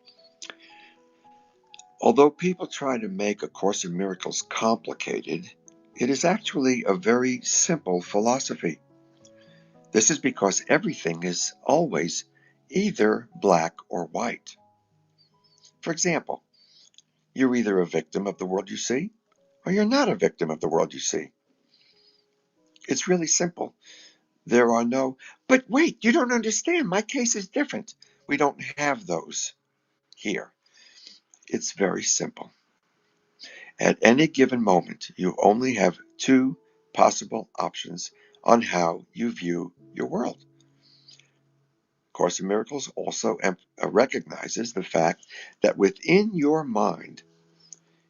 Although people try to make A Course in Miracles complicated, it is actually a very simple philosophy. This is because everything is always either black or white. For example, you're either a victim of the world you see, or you're not a victim of the world you see. It's really simple. There are no, but wait, you don't understand. My case is different. We don't have those here. It's very simple. At any given moment, you only have two possible options on how you view your world. Course in Miracles also recognizes the fact that within your mind,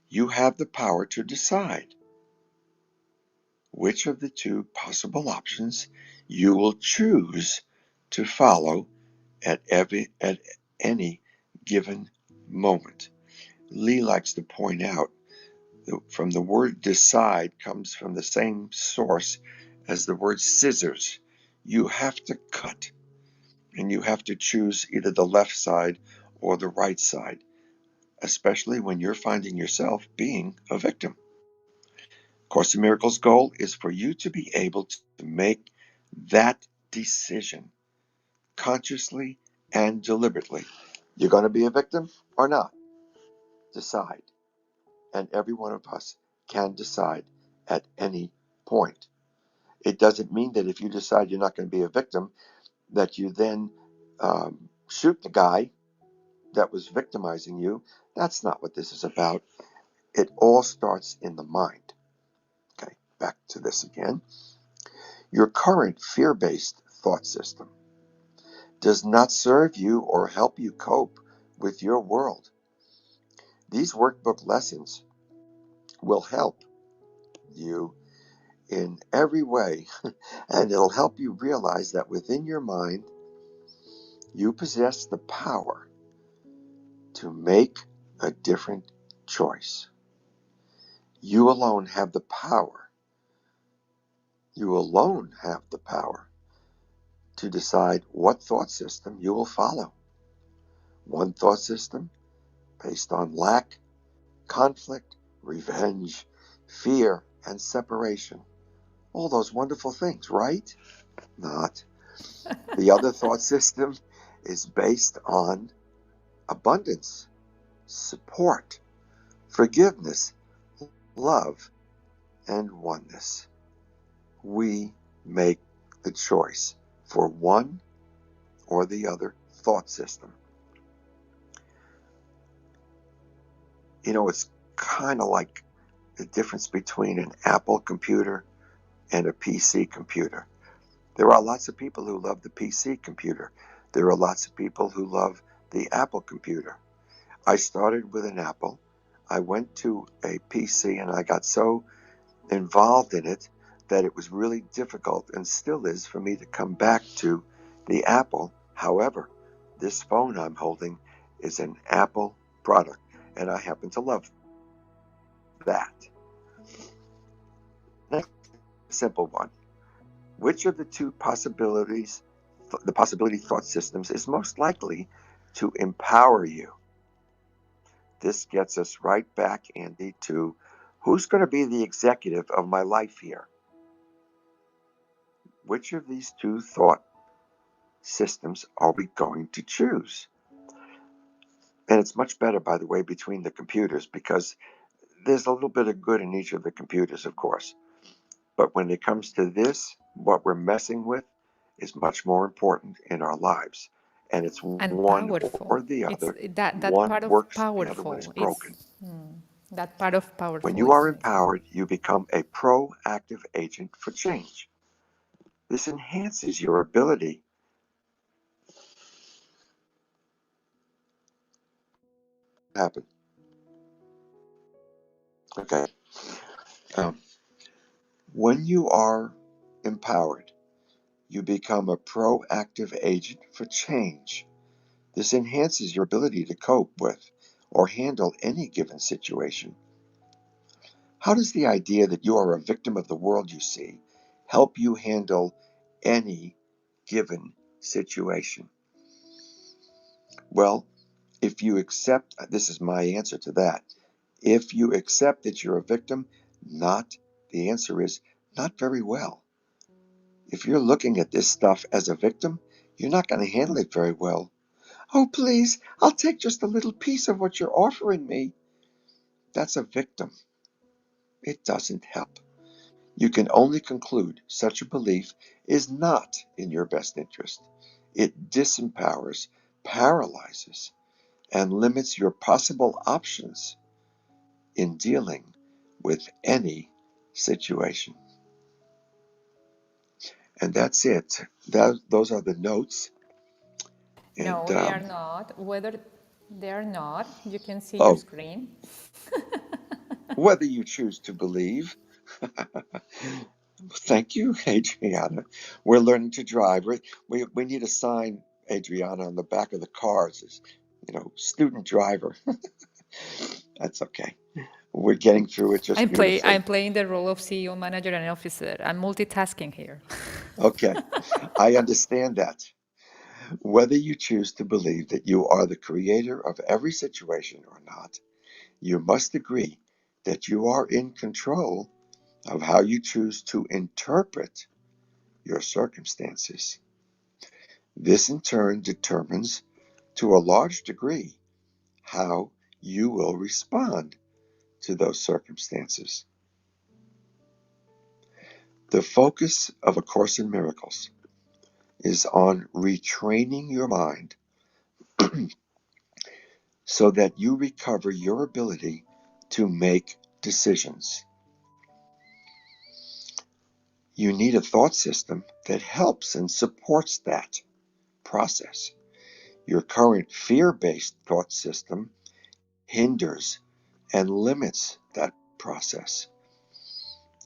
you have the power to decide which of the two possible options you will choose to follow at any given moment. Lee likes to point out that from the word decide comes from the same source as the word scissors. You have to cut, and you have to choose either the left side or the right side, especially when you're finding yourself being a victim. Course in Miracles' goal is for you to be able to make that decision consciously and deliberately. You're going to be a victim or not? Decide. And every one of us can decide at any point. It doesn't mean that if you decide you're not going to be a victim, that you then shoot the guy that was victimizing you. That's not what this is about. It all starts in the mind. Okay, back to this again. Your current fear-based thought system does not serve you or help you cope with your world. These workbook lessons will help you in every way, and it'll help you realize that within your mind, you possess the power to make a different choice. You alone have the power You alone have the power to decide what thought system you will follow. One thought system based on lack, conflict, revenge, fear, and separation. All those wonderful things, right? Not. The other thought system is based on abundance, support, forgiveness, love, and oneness. We make the choice for one or the other thought system. You know, it's kind of like the difference between an Apple computer and a PC computer. There are lots of people who love the PC computer. There are lots of people who love the Apple computer. I started with an Apple. I went to a PC and I got so involved in it that it was really difficult, and still is, for me to come back to the Apple. However, this phone I'm holding is an Apple product, and I happen to love that. Next, simple one. Which of the two possibilities, the possibility thought systems, is most likely to empower you? This gets us right back, Andy, to who's going to be the executive of my life here? Which of these two thought systems are we going to choose? And it's much better, by the way, between the computers, because there's a little bit of good in each of the computers, of course. But when it comes to this, what we're messing with is much more important in our lives. And it's And one powerful. or the It's other. that One part of works, the other one is powerful. broken. That part of When powerful you is are empowered, you become a proactive agent for change. This enhances your ability. Happen. Okay. Um, when you are empowered, you become a proactive agent for change. This enhances your ability to cope with or handle any given situation. How does the idea that you are a victim of the world you see help you handle any given situation? Well, if you accept, this is my answer to that. If you accept that you're a victim, the answer is not very well. If you're looking at this stuff as a victim, you're not going to handle it very well. Oh, please, I'll take just a little piece of what you're offering me. That's a victim. It doesn't help. You can only conclude such a belief is not in your best interest. It disempowers, paralyzes, and limits your possible options in dealing with any situation. And that's it. Those are the notes. And, no, they are not. Whether they are not, you can see your oh, screen. whether you choose to believe. Thank you, Adriana. We're learning to drive. We need a sign, Adriana, on the back of the cars as, student driver. That's okay. We're getting through it just I'm beautifully. playing the role of CEO, manager, and officer. I'm multitasking here. Okay, I understand that. Whether you choose to believe that you are the creator of every situation or not, you must agree that you are in control of how you choose to interpret your circumstances. This in turn determines, to a large degree, how you will respond to those circumstances. The focus of A Course in Miracles is on retraining your mind so that you recover your ability to make decisions. You need a thought system that helps and supports that process. Your current fear-based thought system hinders and limits that process.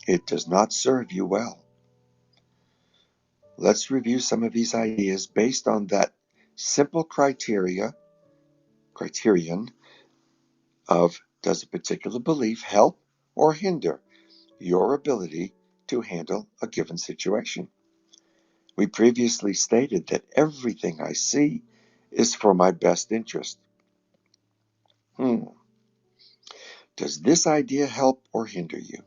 It does not serve you well. Let's review some of these ideas based on that simple criterion of, does a particular belief help or hinder your ability to handle a given situation. We previously stated that everything I see is for my best interest. Does this idea help or hinder you?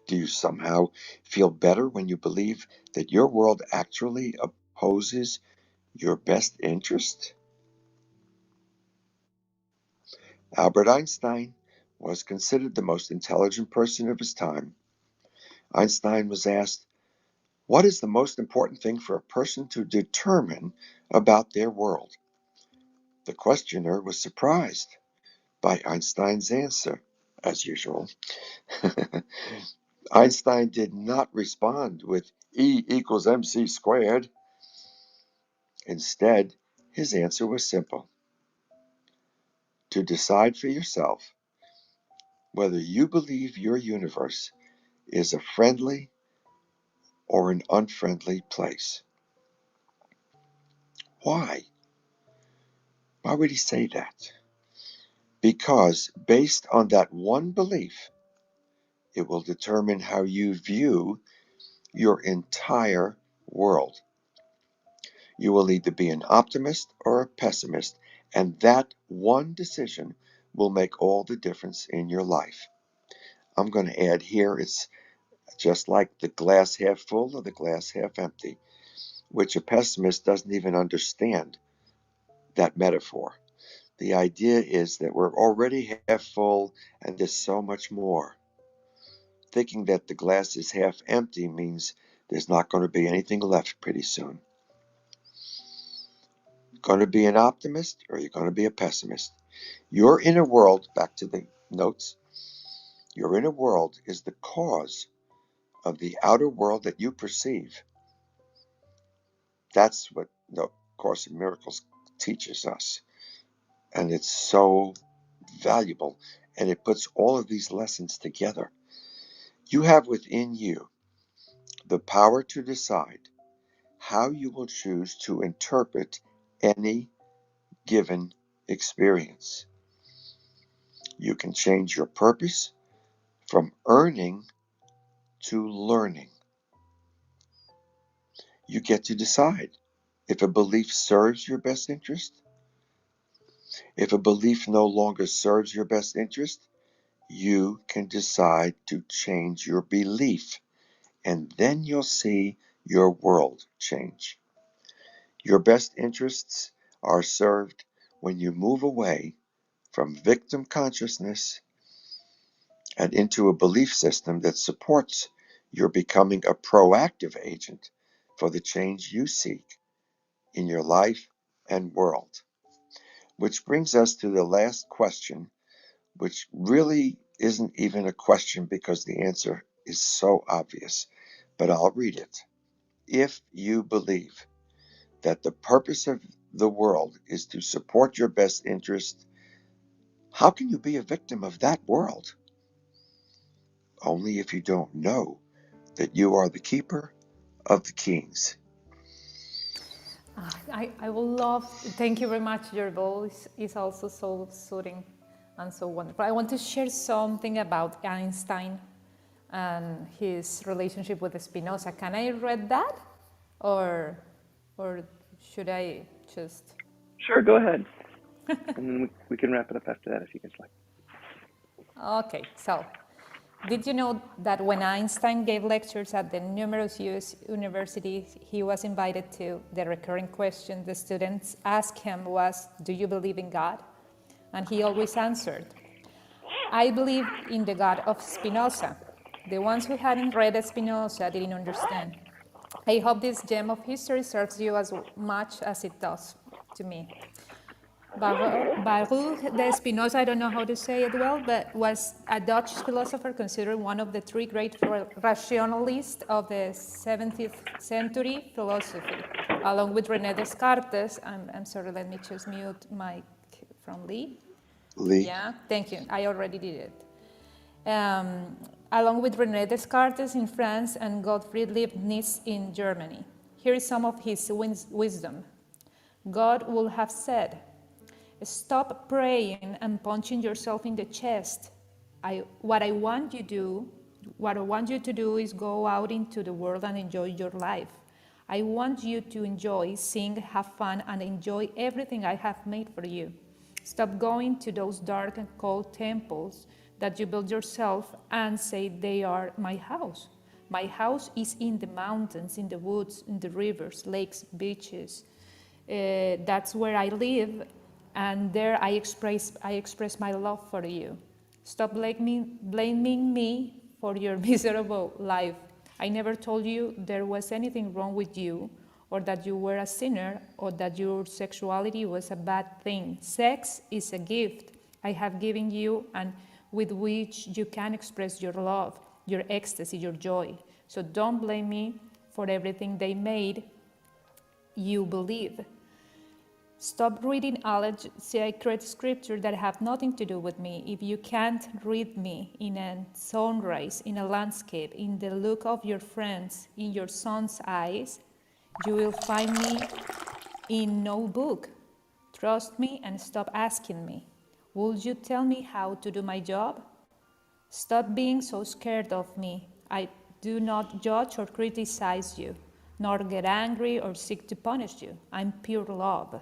Do you somehow feel better when you believe that your world actually opposes your best interest? Albert Einstein was considered the most intelligent person of his time. Einstein was asked, "What is the most important thing for a person to determine about their world?" The questioner was surprised by Einstein's answer, as usual. Einstein did not respond with E equals mc squared. Instead, his answer was simple: to decide for yourself whether you believe your universe is a friendly or an unfriendly place. Why? Why would he say that? Because based on that one belief, it will determine how you view your entire world. You will either be an optimist or a pessimist, and that one decision will make all the difference in your life. I'm going to add here, it's just like the glass half full or the glass half empty, which a pessimist doesn't even understand that metaphor. The idea is that we're already half full and there's so much more. Thinking that the glass is half empty means there's not going to be anything left pretty soon. Going to be an optimist or you're going to be a pessimist. Your inner world, back to the notes, your inner world is the cause of the outer world that you perceive. That's what the Course in Miracles teaches us. And it's so valuable. And it puts all of these lessons together. You have within you the power to decide how you will choose to interpret any given experience. You can change your purpose from earning to learning. You get to decide if a belief serves your best interest. If a belief no longer serves your best interest, you can decide to change your belief, and then you'll see your world change. Your best interests are served when you move away from victim consciousness and into a belief system that supports your becoming a proactive agent for the change you seek in your life and world. Which brings us to the last question, which really isn't even a question because the answer is so obvious, but I'll read it. If you believe that the purpose of the world is to support your best interest, how can you be a victim of that world? Only if you don't know that you are the keeper of the kings. I will love, thank you very much. Your voice is also so soothing and so wonderful. I want to share something about Einstein and his relationship with Spinoza. Can I read that? Or, or should I just? Sure, go ahead. And then we can wrap it up after that if you guys like. Okay, so did you know that when Einstein gave lectures at the numerous US universities he was invited to, the recurring question the students asked him was, "Do you believe in God?" And he always answered, "I believe in the God of Spinoza." The ones who hadn't read Spinoza didn't understand. I hope this gem of history serves you as much as it does to me. Baruch de Spinoza, I don't know how to say it well, but was a Dutch philosopher considered one of the three great rationalists of the 17th century philosophy, along with René Descartes. I'm sorry, let me just mute Mike from Lee. Lee? Yeah, thank you. I already did it. Along with René Descartes in France and Gottfried Leibniz in Germany. Here is some of his wisdom. God would have said, "Stop praying and punching yourself in the chest. What I want you to do What I want you to do is go out into the world and enjoy your life. I want you to enjoy, sing, have fun, and enjoy everything I have made for you. Stop going to those dark and cold temples that you build yourself and say they are my house. My house is in the mountains, in the woods, in the rivers, lakes, beaches. That's where I live, and there I express my love for you. Stop blaming me for your miserable life. I never told you there was anything wrong with you, or that you were a sinner, or that your sexuality was a bad thing. Sex is a gift I have given you, and with which you can express your love, your ecstasy, your joy. So don't blame me for everything they made you believe. Stop reading alleged sacred scripture that have nothing to do with me. If you can't read me in a sunrise, in a landscape, in the look of your friends, in your son's eyes, you will find me in no book. Trust me and stop asking me. Would you tell me how to do my job? Stop being so scared of me. I do not judge or criticize you, nor get angry or seek to punish you. I'm pure love.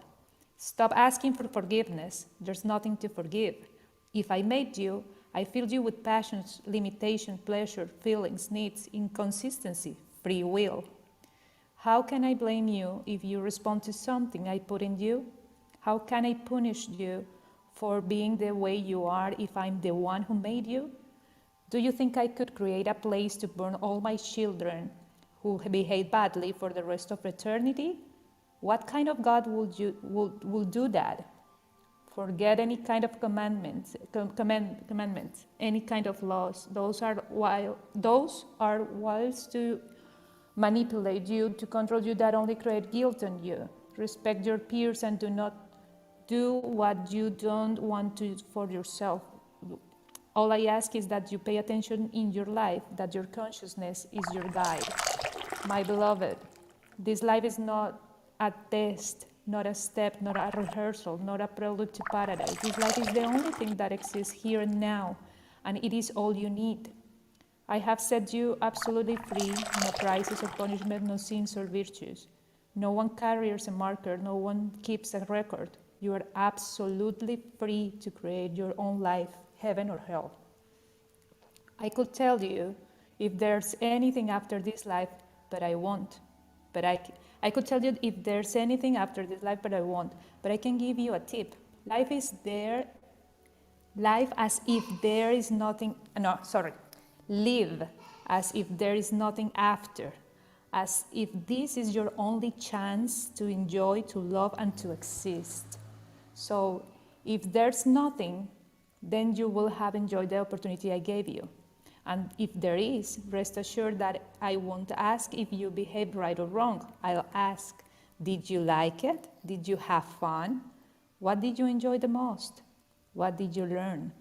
Stop asking for forgiveness. There's nothing to forgive. If I made you, I filled you with passions, limitation, pleasure, feelings, needs, inconsistency, free will. How can I blame you if you respond to something I put in you? How can I punish you for being the way you are if I'm the one who made you? Do you think I could create a place to burn all my children who behave badly for the rest of eternity? What kind of God would do that? Forget any kind of commandments, any kind of laws. Those are wiles to manipulate you, to control you, that only create guilt on you. Respect your peers and do not do what you don't want to for yourself. All I ask is that you pay attention in your life, that your consciousness is your guide. My beloved, this life is not a test, not a step, not a rehearsal, not a prelude to paradise. This life is the only thing that exists here and now, and it is all you need. I have set you absolutely free, no prizes or punishment, no sins or virtues. No one carries a marker, no one keeps a record. You are absolutely free to create your own life, heaven or hell. I could tell you if there's anything after this life, but I won't. But I could tell you if there's anything after this life, but I won't. But I can give you a tip. Life is there. Life as if there is nothing, no, sorry. Live as if there is nothing after. As if this is your only chance to enjoy, to love, and to exist. So if there's nothing, then you will have enjoyed the opportunity I gave you. And if there is, rest assured that I won't ask if you behaved right or wrong. I'll ask, did you like it? Did you have fun? What did you enjoy the most? What did you learn?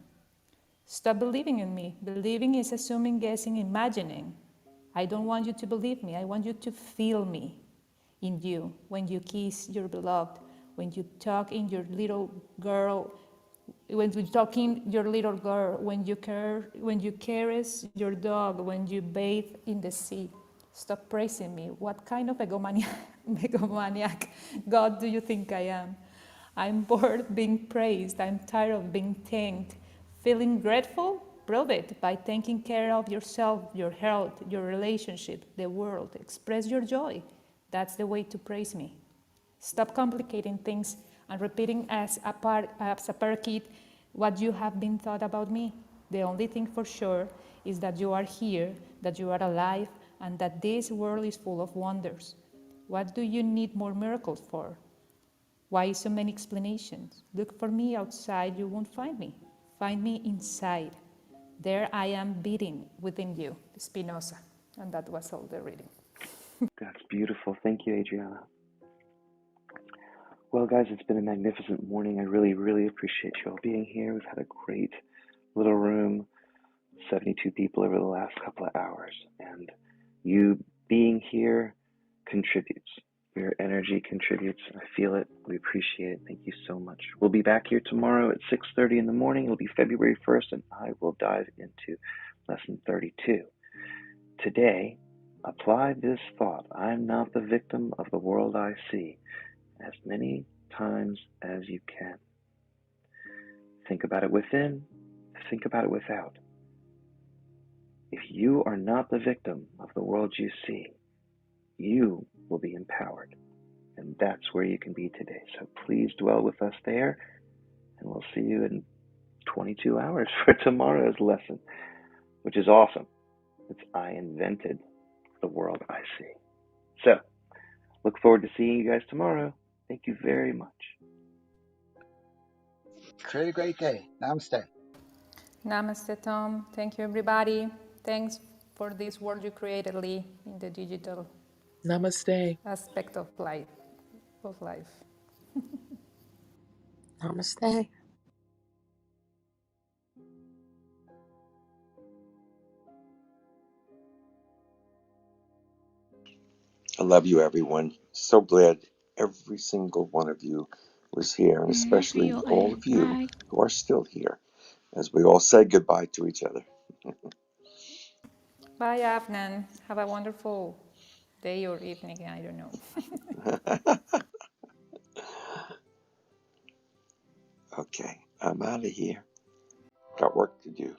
Stop believing in me. Believing is assuming, guessing, imagining. I don't want you to believe me. I want you to feel me in you when you kiss your beloved, when you talk in your little girl, when you talk in your little girl, when you caress your dog, when you bathe in the sea. Stop praising me. What kind of egomaniac God do you think I am? I'm bored being praised. I'm tired of being thanked. Feeling grateful? Prove it by taking care of yourself, your health, your relationship, the world. Express your joy. That's the way to praise me. Stop complicating things and repeating as a parakeet what you have been thought about me. The only thing for sure is that you are here, that you are alive, and that this world is full of wonders. What do you need more miracles for? Why so many explanations? Look for me outside, you won't find me. Find me inside. There I am beating within you. Spinoza. And that was all the reading. That's beautiful. Thank you, Adriana. Well, guys, it's been a magnificent morning. I really, really appreciate you all being here. We've had a great little room, 72 people over the last couple of hours. And you being here contributes. Your energy contributes. I feel it. We appreciate it. Thank you so much. We'll be back here tomorrow at 6:30 in the morning. It'll be February 1st, and I will dive into Lesson 32. Today, apply this thought: I'm not the victim of the world I see, as many times as you can. Think about it within, think about it without. If you are not the victim of the world you see, you will be empowered. And that's where you can be today. So please dwell with us there, and we'll see you in 22 hours for tomorrow's lesson, which is awesome. It's I invented the world I see. So look forward to seeing you guys tomorrow. Thank you very much. Create a great day. Namaste. Namaste, Tom. Thank you, everybody. Thanks for this world you created, Lee, in the digital Namaste. aspect of life. Namaste. I love you, everyone. So glad every single one of you was here, and Love especially you all and of you bye. who are still here as we all say goodbye to each other. Bye, Afnan. Have a wonderful day or evening. I don't know. Okay, I'm out of here. Got work to do.